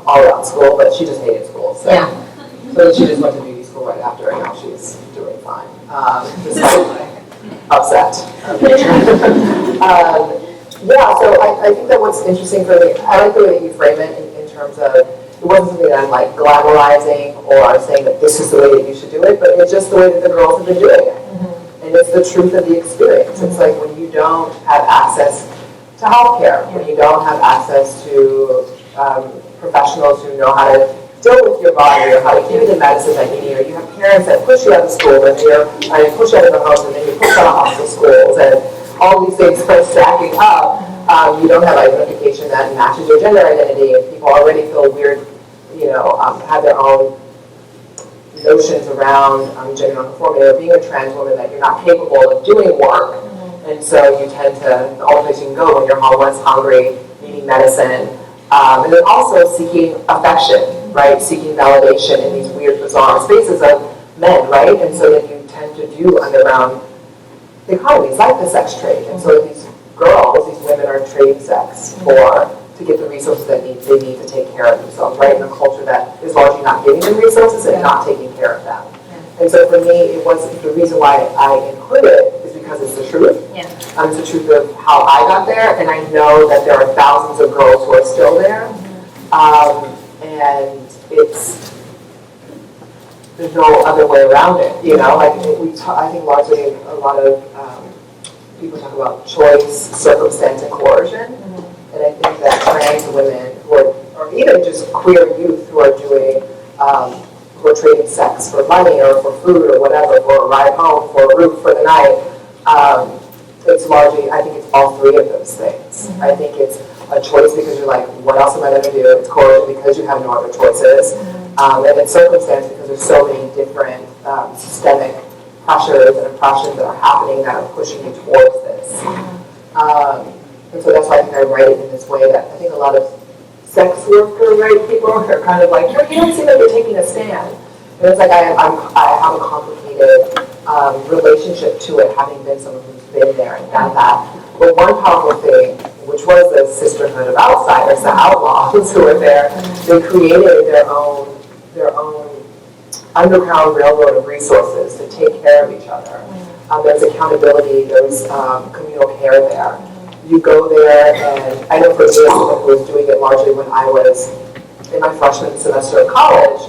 all around school, but she just hated school. So, so she just went to beauty school right after, and now she's doing fine. Despite my upset. So I think that what's interesting for me, I like the way that you frame it in terms of, it wasn't something that I'm like glamorizing or saying that this is the way that you should do it, but it's just the way that the girls have been doing it. And it's the truth of the experience. It's like when you don't have access to healthcare, when you don't have access to professionals who know how to deal with your body or how to give you the medicine that you need, or you have parents that push you out of school and you're push you out of the house and then you push out of hospital schools and all these things start stacking up. You don't have identification that matches your gender identity, and people already feel weird, have their own notions around gender nonconformity or being a trans woman, that you're not capable of doing work. And so you tend to, the only place you can go when you're homeless, hungry, needing medicine, and then also seeking affection, right? Seeking validation in these weird, bizarre spaces of men, right? And so then you tend to do underground economies like the sex trade. And so these girls, these women are trading sex to get the resources that they need to take care of themselves, right? In a culture that is largely not giving them resources and not taking care of them. And so for me, it was the reason why I include it is because it's the truth. It's the truth of how I got there, and I know that there are thousands of girls who are still there. And there's no other way around it, I think largely a lot of people talk about choice, circumstance, and coercion. And I think that trans women or even just queer youth who are doing, who are trading sex for money or for food or whatever, for a ride home, for a roof for the night, it's largely, I think it's all three of those things. I think it's a choice because you're like, what else am I going to do? It's coercion because you have no other choices. And then circumstance because there's so many different systemic pressures and oppressions that are happening that are pushing you towards this. And so that's why I think I write it in this way that I think a lot of sex worker people are kind of like, you don't seem like you're taking a stand. And it's like I have a complicated relationship to it, having been someone who's been there and done that. But one powerful thing, which was the sisterhood of outsiders, the outlaws who were there, they created their own underground railroad of resources to take care of each other. There's accountability, there's communal care there. You go there, and I know for me as someone who was doing it largely when I was in my freshman semester of college,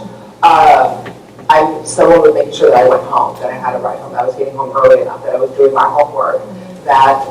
someone would make sure that I went home, that I had a ride home, that I was getting home early enough, that I was doing my homework, that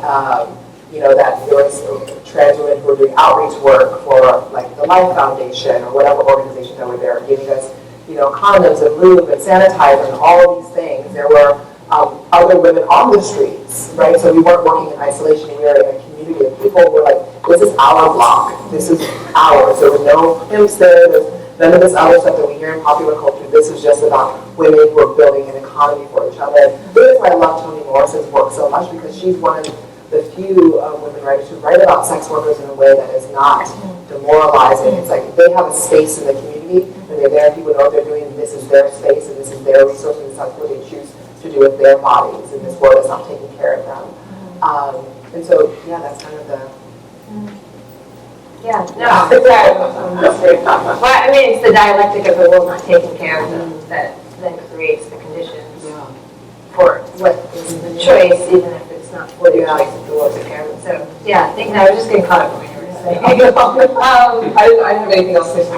that there was trans women who were doing outreach work for like the Life Foundation or whatever organizations that were there, giving us condoms and lube and sanitizer and all of these things. There were other women on the streets, right? So we weren't working in isolation. We were in a community of people who were like, this is our block. This is ours. There was no pimps there. There's none of this other stuff that we hear in popular culture. This is just about women who are building an economy for each other. This is why I love Toni Morrison's work so much, because she's one of the few women writers who write about sex workers in a way that is not demoralizing. It's like they have a space in the community, and they're there. People know what they're doing. This is their space, and this is their resource, and this is what they choose to do with their bodies in this world that's not taking care of them. And so, yeah, that's kind of the... Yeah, no, well, I mean, it's the dialectic of the world not taking care of them that then creates the conditions for what is the choice, even if it's not for the choice of the world to care of them. So, yeah, I think I was just getting caught up in what you were saying. I didn't have anything else to say.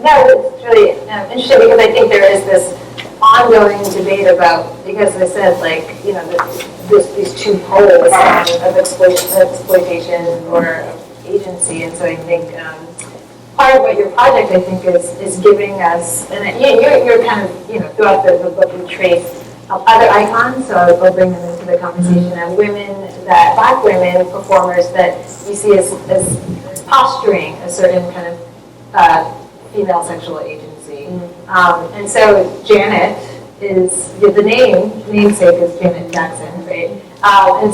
No, it's really interesting because I think there is this ongoing debate about, because I said, like, these two poles of exploitation or agency, and so I think part of what your project, I think, is giving us, and you're kind of, throughout the book, you trace other icons, so I'll bring them into the conversation, and Black women performers that you see as posturing a certain kind of female sexual agency. And so Janet is, the namesake is Janet Jackson, right? And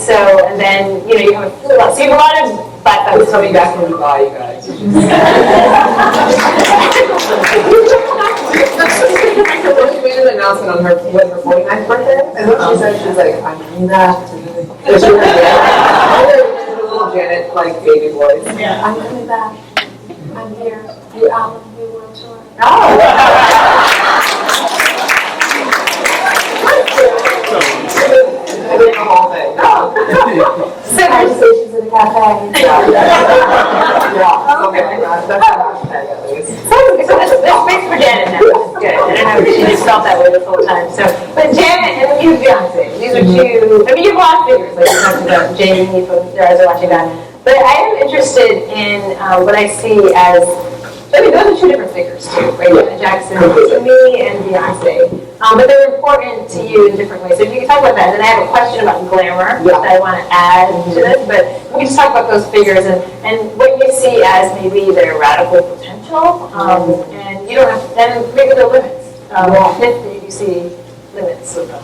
then, you have a lot, so you have a lot of Black folks coming back from Dubai, you guys. She made an announcement on her 49th birthday, and what she said, she's like, I'm doing that. And she was little Janet, like baby voice. Yeah. I'm coming back. I'm here. New album, new world tour. Oh! I did the whole thing. So conversations in a cafe. Yeah. Okay. That's a hashtag at least. So this makes for Janet now, which is good. I don't know if she just felt that way this whole time. So, but Janet and you, Beyonce, these are two. I mean, you have a lot of figures, like you talked about Jamie from Your Eyes Are Watching God. But I am interested in what I see as. I mean, those are two different figures too, right? Janet Jackson to me and Beyonce. But they're important to you in different ways. So if you can talk about that, and then I have a question about Glamour that I want to add to this. But we can just talk about those figures and what you see as maybe their radical potential. And you don't have, and maybe the limits. If you see limits with them.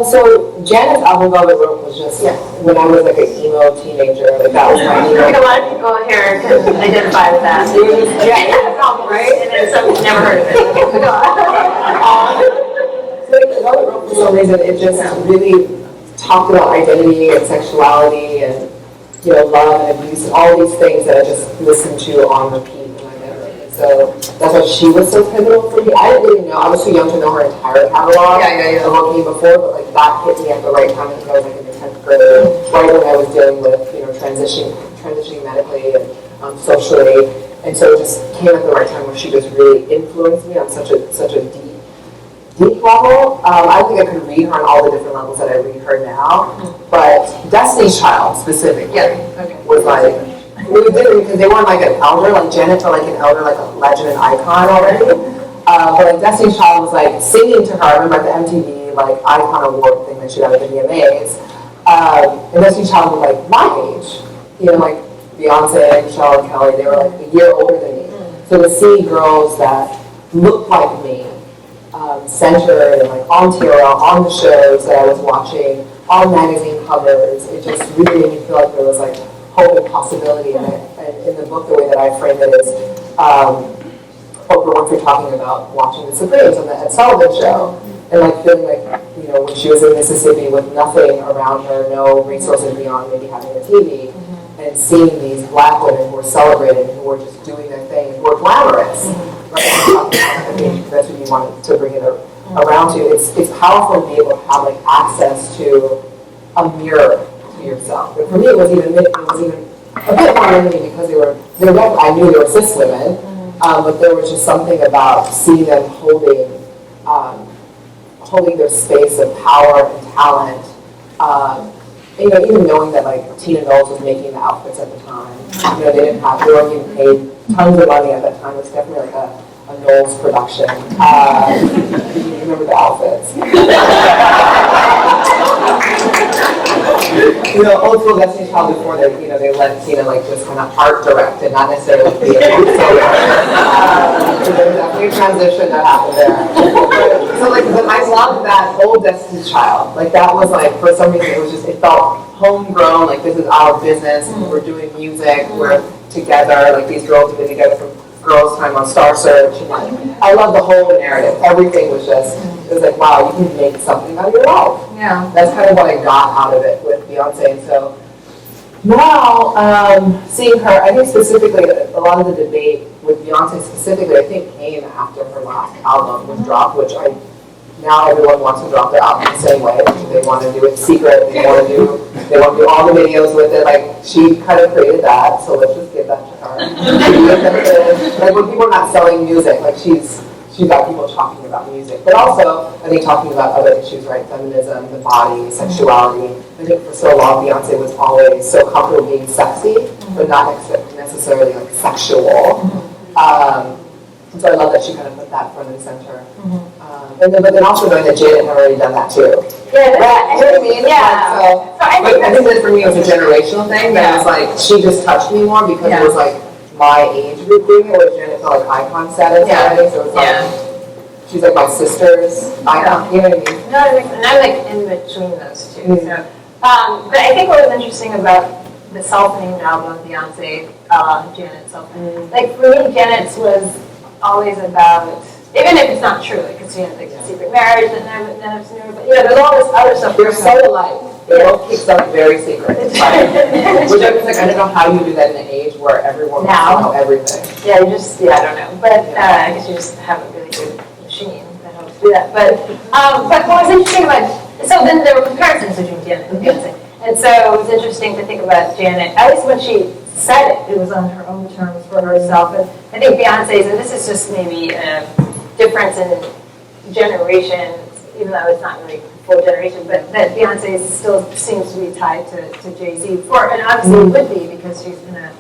So Janet's album Velvet Rope was just when I was like an emo teenager. Like that was my emo. I think a lot of people here can identify with that. Right? And then some never heard of it. So like Velvet Rope for some reason it just really talked about identity and sexuality and love and abuse and all these things that I just listened to on repeat in my memory. So that's why she was so pivotal for me. I didn't really know. I was too young to know her entire catalog. And what came before, but like that hit me at the right time. I think I was like in the 10th grade, right when I was dealing with transitioning medically and socially, and so it just came at the right time where she just really influenced me on such a deep level. I don't think I could read her on all the different levels that I read her now, but Destiny's Child specifically was like. Really did because they weren't like an elder, like Janet felt like an elder, like a legend and icon already. But like Destiny's Child was like singing to her. I remember at the MTV like Icon Award thing that she got at the VMAs. And Destiny's Child was like my age, like Beyonce, Michelle, and Kelly. They were like a year older than me. So to see girls that looked like me, centered and like on TRL, on the shows that I was watching, on magazine covers, it just really made me feel like there was like hope and possibility in it. And in the book, the way that I frame it is, Oprah Winfrey talking about watching the Supremes on the Ed Sullivan Show, and like feeling like, when she was in Mississippi with nothing around her, no resources beyond maybe having a TV, and seeing these Black women who were celebrated, who were just doing their thing, who were glamorous. Right? I mean, that's what you wanted to bring it around to. It's powerful to be able to have like access to a mirror yourself. But for me, it was even a bit more limiting because I knew they were cis women, but there was just something about seeing them holding their space of power and talent. Even knowing that like Tina Knowles was making the outfits at the time. They weren't getting paid tons of money at that time. It was definitely like a Knowles production. You remember the outfits? Old school Destiny's Child before they let Tina like just kind of art direct and not necessarily be a so there was definitely a transition that happened there. But I love that old Destiny's Child. Like that was like for some reason it felt homegrown. Like this is our business. We're doing music. We're together. Like these girls have been together from Girls' Time on Star Search. And like I love the whole narrative. Everything was just. It was like, wow, you can make something out of your life. Yeah. That's kind of what I got out of it with Beyonce. And so now, seeing her, I think specifically, a lot of the debate with Beyonce specifically, I think came after her last album was dropped, which now everyone wants to drop their album the same way. They want to do it secret. They want to do all the videos with it. Like, she kind of created that, so let's just give that to her. Like, when people are not selling music, like, she's she's got people talking about music, but also, I think, talking about other issues, right? Feminism, the body, sexuality. I think for so long, Beyonce was always so comfortable being sexy, but not necessarily like sexual. So I love that she kind of put that front and center. But then also knowing that Janet had already done that too. Yeah, right? You know what I mean? Yeah. So I think that for me it was a generational thing. That was like, she just touched me more because it was like my age group doing it, where Janet felt like icon status already. So it's like, she's like my sister's icon. You know what I mean? No, and I'm like in between those two. So, but I think what was interesting about the self-named album, Beyonce, Janet self-named, like for me, Janet's was always about, even if it's not true, like, because like secret marriage and none of us knew, but there's all this other stuff. They're so alike. They both keep stuff very secret. Which I was like, I don't know how you do that in an age where everyone wants to know everything. Yeah, you just, I don't know. But I guess you just have a really good machine that helps do that. But what was interesting about, so then there were comparisons between Janet and Beyonce. And so it was interesting to think about Janet, at least when she said it was on her own terms for herself. And I think Beyonce's, and this is just maybe a difference in generations, even though it's not really full generation, but that Beyonce still seems to be tied to Jay-Z, and obviously it would be because she's in a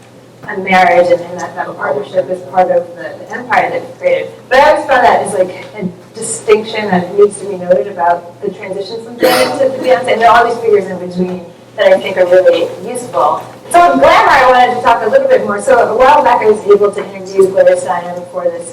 marriage, and that partnership is part of the empire that he created. But I always found that as like a distinction that needs to be noted about the transition from Janet to Beyonce, and there are all these figures in between that I think are really useful. So with Glamour, I wanted to talk a little bit more. So a while back, I was able to interview Gloria Steinem for this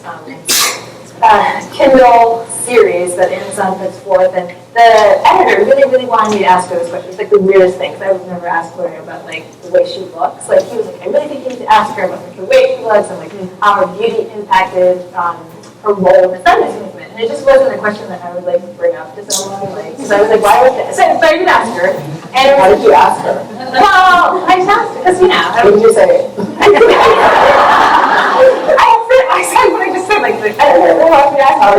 Kindle series that Amazon puts forth, and the editor really, really wanted me to ask her this question. It's like the weirdest thing, because I would never ask Gloria about like the way she looks. Like he was like, I really think you need to ask her about like the way she looks and like how her beauty impacted her role in the feminist movement. And it just wasn't a question that I would like bring up to someone, like, because I was like, why would this? So I did ask her. And How did you ask her? Well, I just asked her, because What did you say? I said what I just said, like, I don't know what to ask her.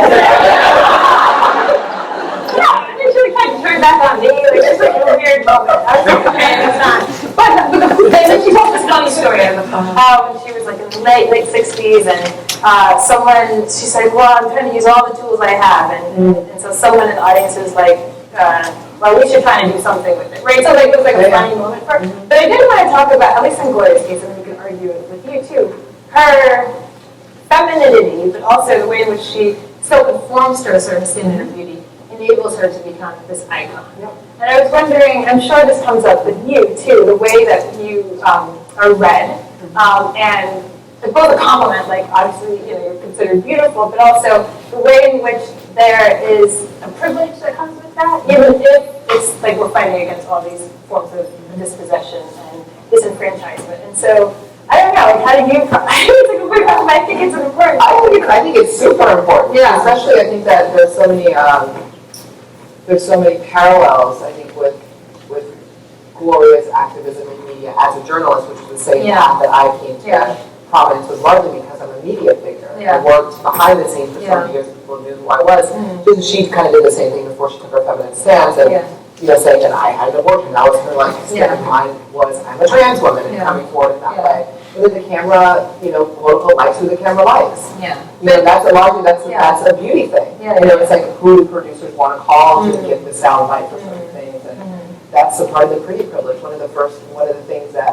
Yeah, and then she like kind of turned back on me, like just like a weird moment. I was like, okay, it's not. But then she told this funny story on the phone. When she was like in the late 60s, and she's like, well, I'm trying to use all the tools I have, and so someone in the audience was like, well, we should try and do something with it, right? So like it was like a funny moment for her. But I did want to talk about, at least in Gloria's case, and we can argue it with you too, her femininity, but also the way in which she still conforms to a certain standard of beauty enables her to become this icon. And I was wondering, I'm sure this comes up with you too, the way that you are read, and both a compliment, like obviously you're considered beautiful, but also the way in which there is a privilege that comes with that, even if it's like we're fighting against all these forms of dispossession and disenfranchisement. And so I don't know, like how do you? I think it's a good question, but I think it's important. I think it's super important. Yeah, especially I think that there's so many parallels. I think with Gloria's activism in media as a journalist, which is the same path that I came to. Prominence was largely because I'm a media figure. I worked behind the scenes for so many years. People knew who I was. She kind of did the same thing before she took her feminist stance, and saying that I had an abortion. That was her state of mind was I'm a trans woman and coming forward in that way. And then the camera, political likes who the camera likes. That's a beauty thing. It's like who do producers want to call to get the sound bite for certain things, and that's a part of the pretty privilege. One of the things that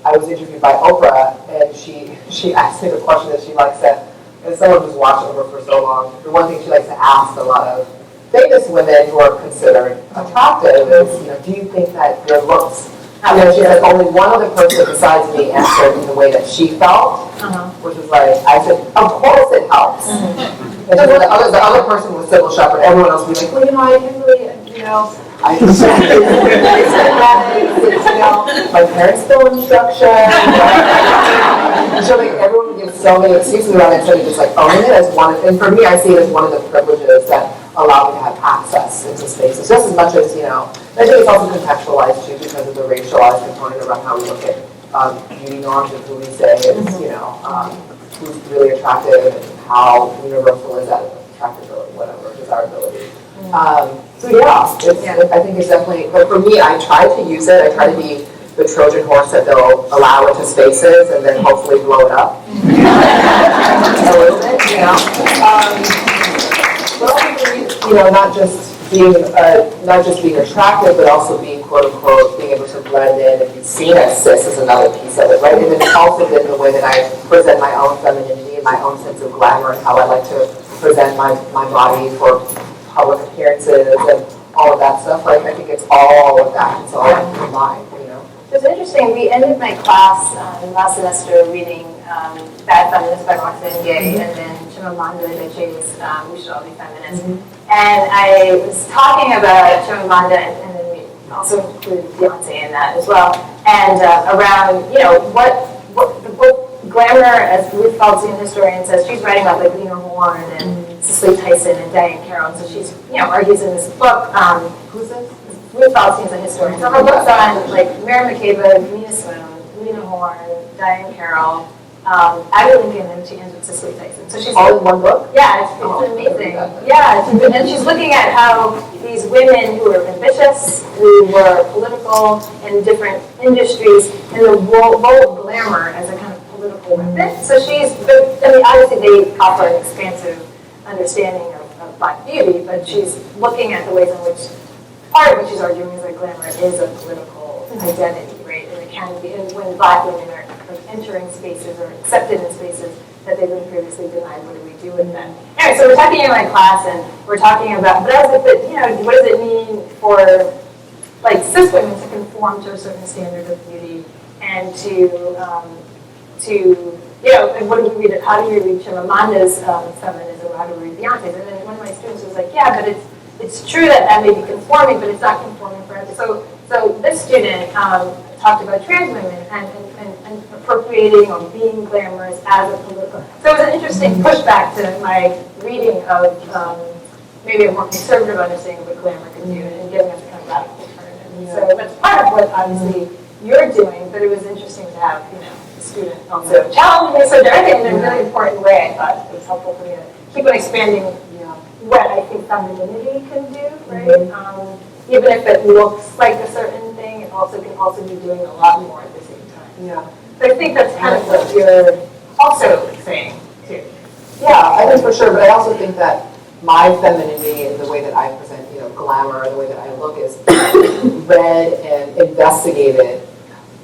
I was interviewed by Oprah, and she asked me the question that she likes to, and someone who's watched Oprah for so long, the one thing she likes to ask a lot of famous women who are considered attractive is, do you think that your looks, she's like, only one other person besides me answered in the way that she felt, which was like, I said, of course it helps. And so the other person was Sybil Shepherd, everyone else would be like, well, I can't really, I just my parents still instruction. So like everyone gives so many excuses around it, instead of just like owning it as one. And for me, I see it as one of the privileges that allow me to have access into spaces, just as much as I think it's also contextualized too because of the racialized component around how we look at beauty norms and who we say is who's really attractive and how universal is that attractability, whatever desirability. I think it's definitely, but for me, I try to use it. I try to be the Trojan horse that they'll allow into spaces and then hopefully blow it up. A little bit, not just being attractive, but also being quote unquote being able to blend in and be seen as cis is another piece of it, right? And then it's also been the way that I present my own femininity and my own sense of glamour and how I like to present my body for public appearances and all of that stuff. Like I think it's all of that. It's all combined, It's interesting. We ended my class last semester reading Bad Feminist by Roxane Gay and then Chimamanda Adichie's We Should All Be Feminists. And I was talking about Chimamanda and then we also included Beyonce in that as well. And around, what the book Glamour, as Ruth Feldstein, historian, says, she's writing about like Lena Horne and Cicely Tyson and Diane Carroll. So she's, argues in this book, Who's this? Ruth Feldstein is a historian. So her books on like Mary McCabe, Nina Simone, Lena Horne, Diane Carroll, Abby Lincoln, and she ends with Cicely Tyson. So she's all in one book? Yeah, it's amazing. Yeah, and she's looking at how these women who were ambitious, who were political in different industries, and the role of glamour as a kind of political weapon. So obviously they offer an expansive understanding of Black beauty, but she's looking at the ways in which part of what she's arguing is that glamour is a political identity, right? And it can be, and when Black women are entering spaces or accepted in spaces that they've been previously denied, what do we do with them? Anyway, so we're talking in my class and we're talking about, but I was like, what does it mean for like cis women to conform to a certain standard of beauty and and what do we read? How do you read Chimamanda's feminism? How do we read Beyonce's? And then one of my students was like, yeah, but it's true that may be conforming, but it's not conforming for everything. So this student talked about trans women and appropriating or being glamorous as a political. So it was an interesting pushback to my reading of maybe a more conservative understanding of what glamour can do and giving us a kind of radical turn. And so that's part of what obviously you're doing, but it was interesting to have the student also challenge me so directly in a really important way. I thought it was helpful for me to keep on expanding what I think femininity can do, right? Even if it looks like a certain thing, it can also be doing a lot more at the same time. Yeah. So I think that's kind of what you're also saying too. Yeah, I think for sure, but I also think that my femininity and the way that I present, glamour, and the way that I look is read and investigated,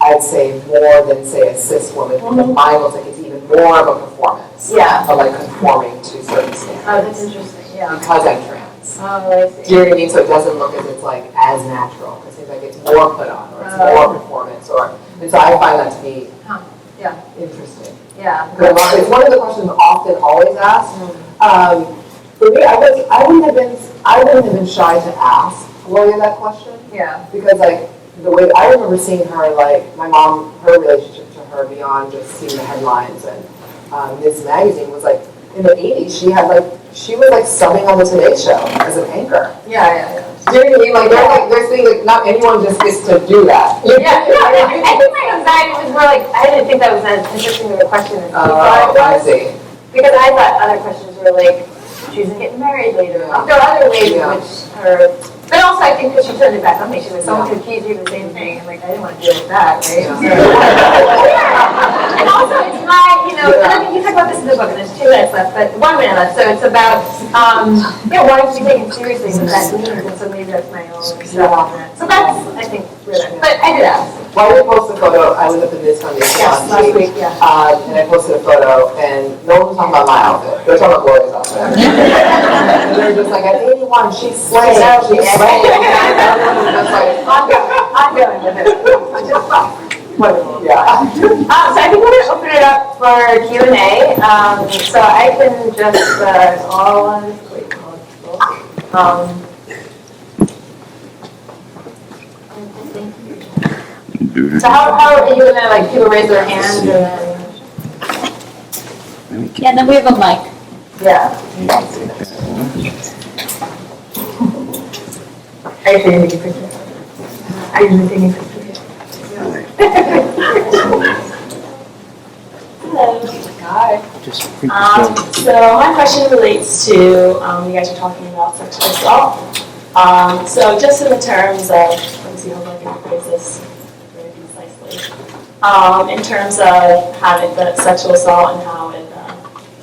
I'd say, more than, say, a cis woman. Mm-hmm. Mine looks like it's even more of a performance. Yeah. Of like conforming to certain standards. Oh, that's interesting. Yeah. Because I'm trans. Oh, I see. Do you know what I mean? So it doesn't look as it's like as natural. It seems like it's more put on, or it's more performance, and so I find that to be interesting. Yeah. It's one of the questions I'm often always asked. For me, I wouldn't have been shy to ask Gloria that question. Yeah. Because like the way I remember seeing her, like my mom, her relationship to her beyond just seeing the headlines and Ms. Magazine was like in the 80s. She was like subbing on the Today Show as an anchor. Yeah. Do you know what I mean? Like they're saying like not anyone just gets to do that. Yeah. I think my anxiety was more like I didn't think that was as interesting of a question as you thought it was. I see. Because I thought other questions were like, she's getting married later. There are other ways in which her. But also, I think because she turned it back on me, she was like, someone could accuse you of the same thing. I'm like, I didn't want to deal with that, right? And also, it's my, and I think you talk about this in the book, and there's 2 minutes left, but 1 minute left. So it's about, wanting to be taken seriously what that means, and so maybe that's my own stuff on that. So that's, I think, really. But I did ask. Well, I did post a photo. I was at the Ms. Foundation last week, and I posted a photo, and no one was talking about my outfit. They were talking about Gloria's outfit. And they were just like, at 81, she's slaying. She's slaying. Just like, I'm going with it. wonderful. Yeah. So I think we're going to open it up for Q&A. So I can just all on. So how are you gonna like people raise their hands and then? Yeah, and then we have a mic. Yeah. Are you taking pictures? Are you taking pictures? Hello. Hi. So my question relates to you guys are talking about sexual assault. So just in the terms of, let me see how I can phrase this very concisely. In terms of having the sexual assault and how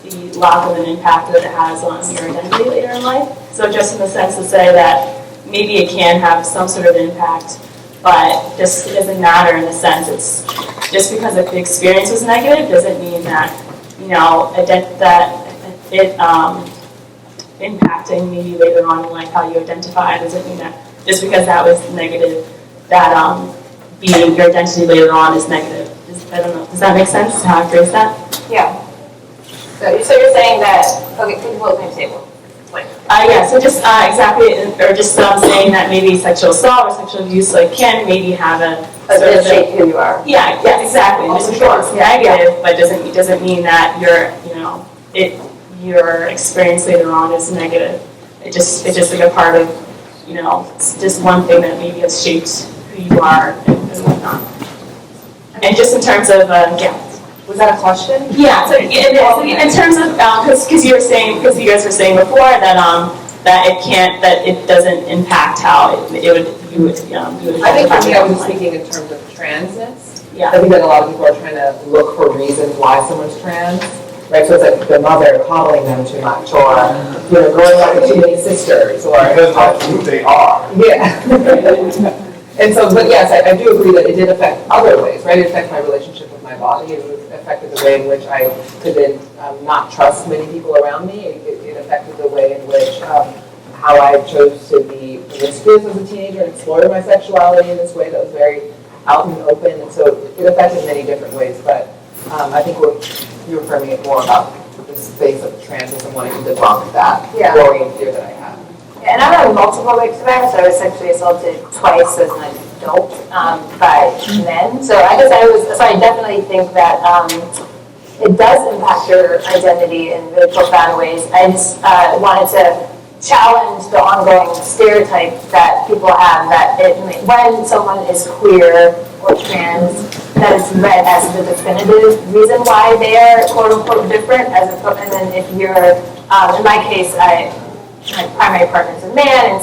the lack of an impact that it has on your identity later in life. So just in the sense to say that maybe it can have some sort of impact, but just it doesn't matter in the sense it's just because if the experience was negative doesn't mean that, that it impacting maybe later on in life how you identify. Doesn't mean that just because that was negative, that being your identity later on is negative. I don't know. Does that make sense? How I phrase that? Yeah. So you're saying that, okay, well, maybe table. Yeah, so just exactly, or just saying that maybe sexual assault or sexual abuse can maybe have a sort of shape who you are. Yeah, exactly. Just because it's negative, but doesn't mean that your experience later on is negative. It's just like a part of, it's just one thing that maybe has shaped who you are and whatnot. And just in terms of, Was that a question? Yeah, so it is. In terms of, because you guys were saying before that it doesn't impact how you would. I think for me, I was speaking in terms of transness. Yeah. I think that a lot of people are trying to look for reasons why someone's trans, right? So it's like the mother coddling them too much, or growing up with too many sisters, or because that's who they are. Yeah. And so, but yes, I do agree that it did affect other ways, right? It affected my relationship with my body. It affected the way in which I could then not trust many people around me. It affected the way in which how I chose to be promiscuous as a teenager and explore my sexuality in this way that was very out and open. And so it affected many different ways. But I think you're framing it more about the space of transness and wanting to debunk that worry and fear that I had. Yeah, and I've had multiple rape survivors. I was sexually assaulted twice as an adult by men. So I definitely think that it does impact your identity in really profound ways. I just wanted to challenge the ongoing stereotype that people have that when someone is queer or trans, that it's read as the definitive reason why they are quote unquote different. And then if you're, in my case, my primary partner is a man, and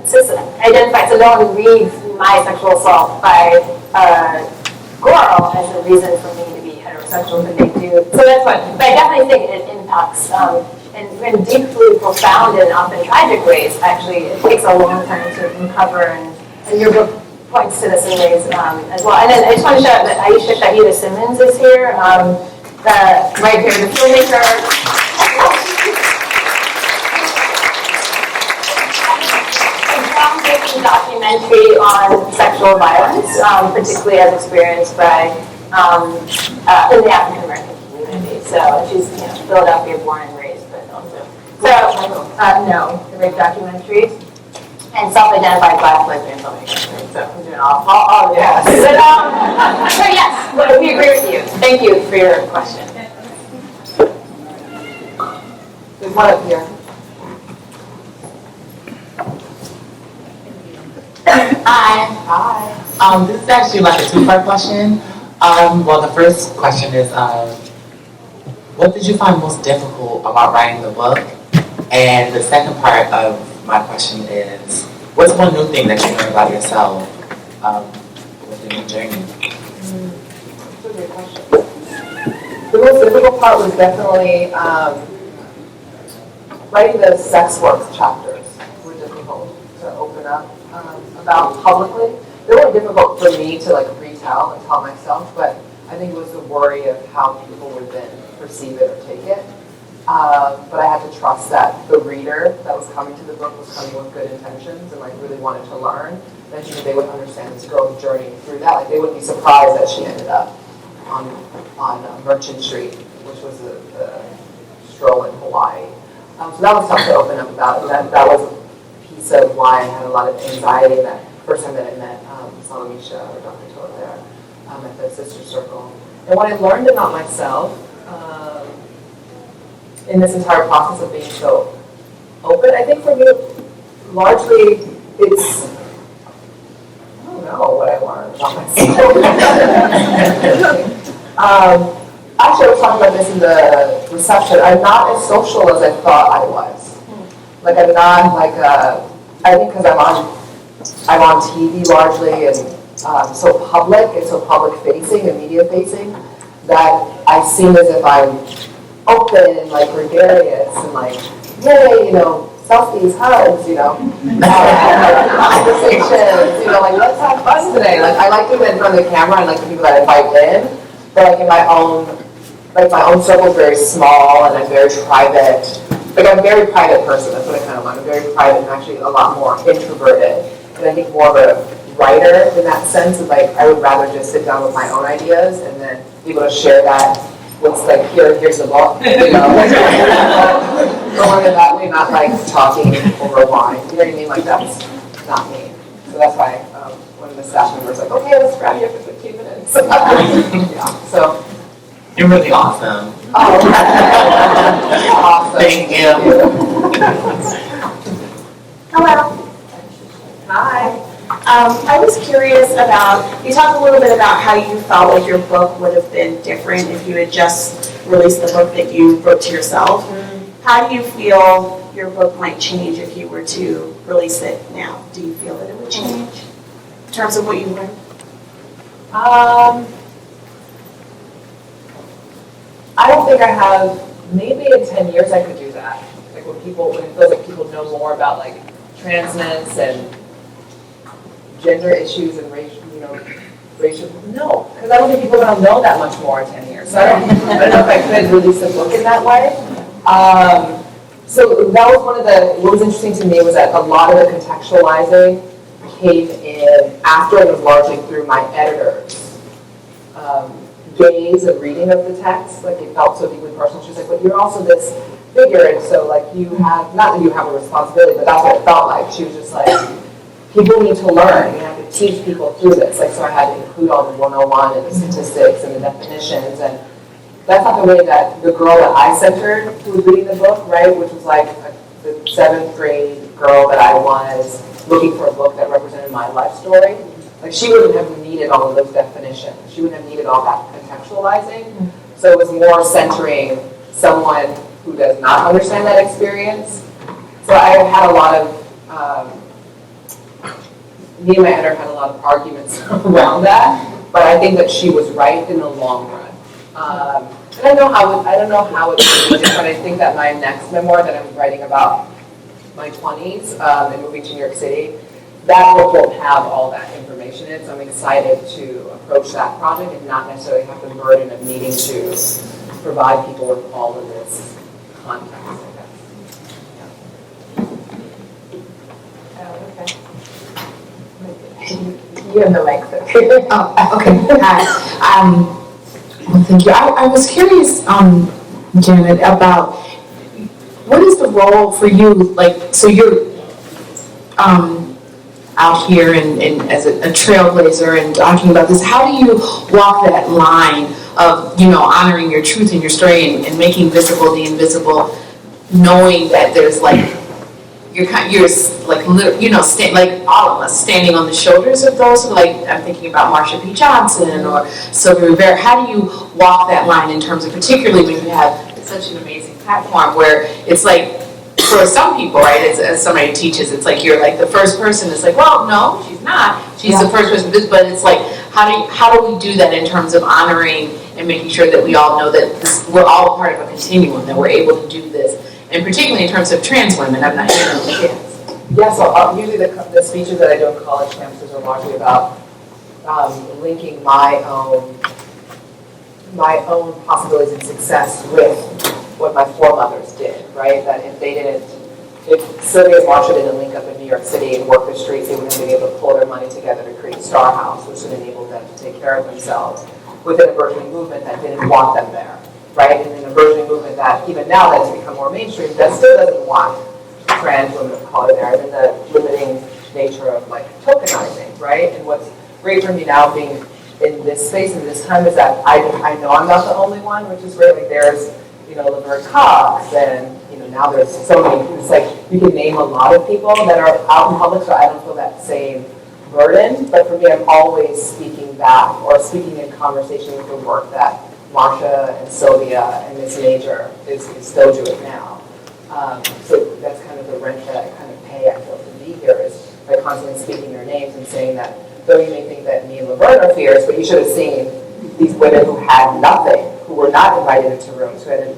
cis identified, so no one reads my sexual assault by a girl as a reason for me to be heterosexual, but they do. So that's what, but I definitely think it impacts in deeply profound and often tragic ways. Actually, it takes a long time to recover, and your book points to this in ways as well. And then I just want to shout out that Aisha Shahida Simmons is here, right here, the filmmaker. Documentary on sexual violence, particularly as experienced by in the African American community. So she's Philadelphia born and raised, but also no, the rape documentaries and self-identified Black lesbian filmmakers. So I'm doing all of this. So yes, we agree with you. Thank you for your question. There's one up here. Hi. This is actually like a two-part question. Well, the first question is, what did you find most difficult about writing the book? And the second part of my question is, what's one new thing that you learned about yourself within your journey? That's a great question. The most difficult part was definitely writing the sex work chapters were difficult to open up about publicly. They were difficult for me to retell and tell myself, but I think it was the worry of how people would then perceive it or take it. But I had to trust that the reader that was coming to the book was coming with good intentions and really wanted to learn. And I think that they would understand this girl's journey through that. They wouldn't be surprised that she ended up on Merchant Street, which was a stroll in Hawaii. So that was tough to open up about. That was a piece of why I had a lot of anxiety that first time that I met Salamisha or Dr. Toa there at the Sister Circle. And what I learned about myself in this entire process of being so open, I think for me, largely it's, I don't know what I learned about myself. Actually, I was talking about this in the reception. I'm not as social as I thought I was. I'm not I think because I'm on TV largely and so public and so public facing and media facing that I seem as if I'm open and like gregarious and like, yay, you know, selfies, hugs, you know, conversations, you know, like let's have fun today. Like I like doing it in front of the camera and like the people that I invite in, but like in my own circle is very small and I'm very private. Like I'm a very private person, that's what I kind of want. I'm very private and actually a lot more introverted. And I think more of a writer in that sense of like, I would rather just sit down with my own ideas and then be able to share that. What's like, here's the book, you know. Going in that way, not like talking over wine. You know what I mean? Like that's not me. So that's why one of the staff members was like, okay, let's grab you for 15 minutes. Yeah. So You're really awesome. oh, awesome. Thank you. Hello. Hi. I was curious about, you talked a little bit about how you felt like your book would have been different if you had just released the book that you wrote to yourself. How do you feel your book might change if you were to release it now? Do you feel that it would change in terms of what you learned? I don't think I have, maybe in 10 years I could do that. Like when it feels like people know more about like transness and gender issues and racial, no, because I don't think people are going to know that much more in 10 years. So I don't know if I could release a book in that way. So that was what was interesting to me was that a lot of the contextualizing came in after it was largely through my editors. Gaze of reading of the text, like it felt so deeply personal. She's like, but you're also this figure, and so like you have, not that you have a responsibility, but that's what it felt like. She was just like, people need to learn, you have to teach people through this. Like, so I had to include all the 101 and the statistics and the definitions, and that's not the way that the girl that I centered who was reading the book, right, which was like the 7th grade girl that I was looking for a book that represented my life story. Like she wouldn't have needed all of those definitions. She wouldn't have needed all that contextualizing. So it was more centering someone who does not understand that experience. So I had a lot of, me and my editor had a lot of arguments around that, but I think that she was right in the long run. And I don't know how it would be different. I think that my next memoir that I'm writing about my 20s and moving to New York City, that book won't have all that information in it, so I'm excited to approach that project and not necessarily have the burden of needing to provide people with all of this context, I guess. You have the mic. Oh, okay. Hi. Well, thank you. I was curious, Janet, about what is the role for you? Like, so you're out here and as a trailblazer and talking about this. How do you walk that line of, honoring your truth and your story and making visible the invisible, knowing that there's like you're like like all of us standing on the shoulders of those. Like I'm thinking about Marsha P. Johnson or Sylvia Rivera. How do you walk that line in terms of, particularly when you have such an amazing platform where it's like, for some people, right, as somebody teaches, it's like you're like the first person. It's like, well, no, she's not. She's the first person. But it's like, how do we do that in terms of honoring and making sure that we all know that we're all a part of a continuum, that we're able to do this, and particularly in terms of trans women. I'm not hearing the kids. Yeah, so usually the speeches that I do on college campuses are largely about linking my own possibilities and success with what my foremothers did, right? That if Sylvia and Marsha didn't link up in New York City and work the streets, they wouldn't have been able to pull their money together to create Star House, which would enable them to take care of themselves within a burgeoning movement that didn't want them there, right? And in a burgeoning movement that even now that has become more mainstream, that still doesn't want trans women of color there, and the limiting nature of like tokenizing, right? And what's great for me now being in this space and this time is that I know I'm not the only one, which is great. Like there's Laverne Cox, and now there's so many. It's like you can name a lot of people that are out in public, so I don't feel that same burden. But for me, I'm always speaking back or speaking in conversation with the work that Marsha and Sylvia and Miss Major is still doing now. So that's kind of the rent that I kind of pay, I feel, to be here, is by constantly speaking their names and saying that though you may think that me and Laverne are fierce, but you should have seen these women who had nothing, who were not invited into rooms, who had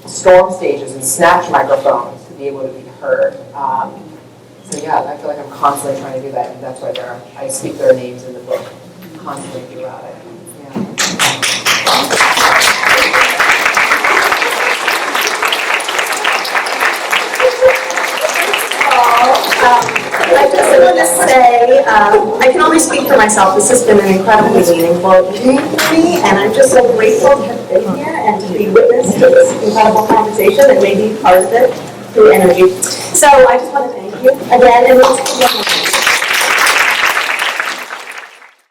storm stages and snatch microphones to be able to be heard. So yeah, I feel like I'm constantly trying to do that, and that's why I speak their names in the book constantly throughout it. I just want to say, I can only speak for myself. This has been an incredibly meaningful evening for me, and I'm just so grateful to have been here and to be witness to this incredible conversation and maybe part of it through energy. So I just want to thank you again, and once again,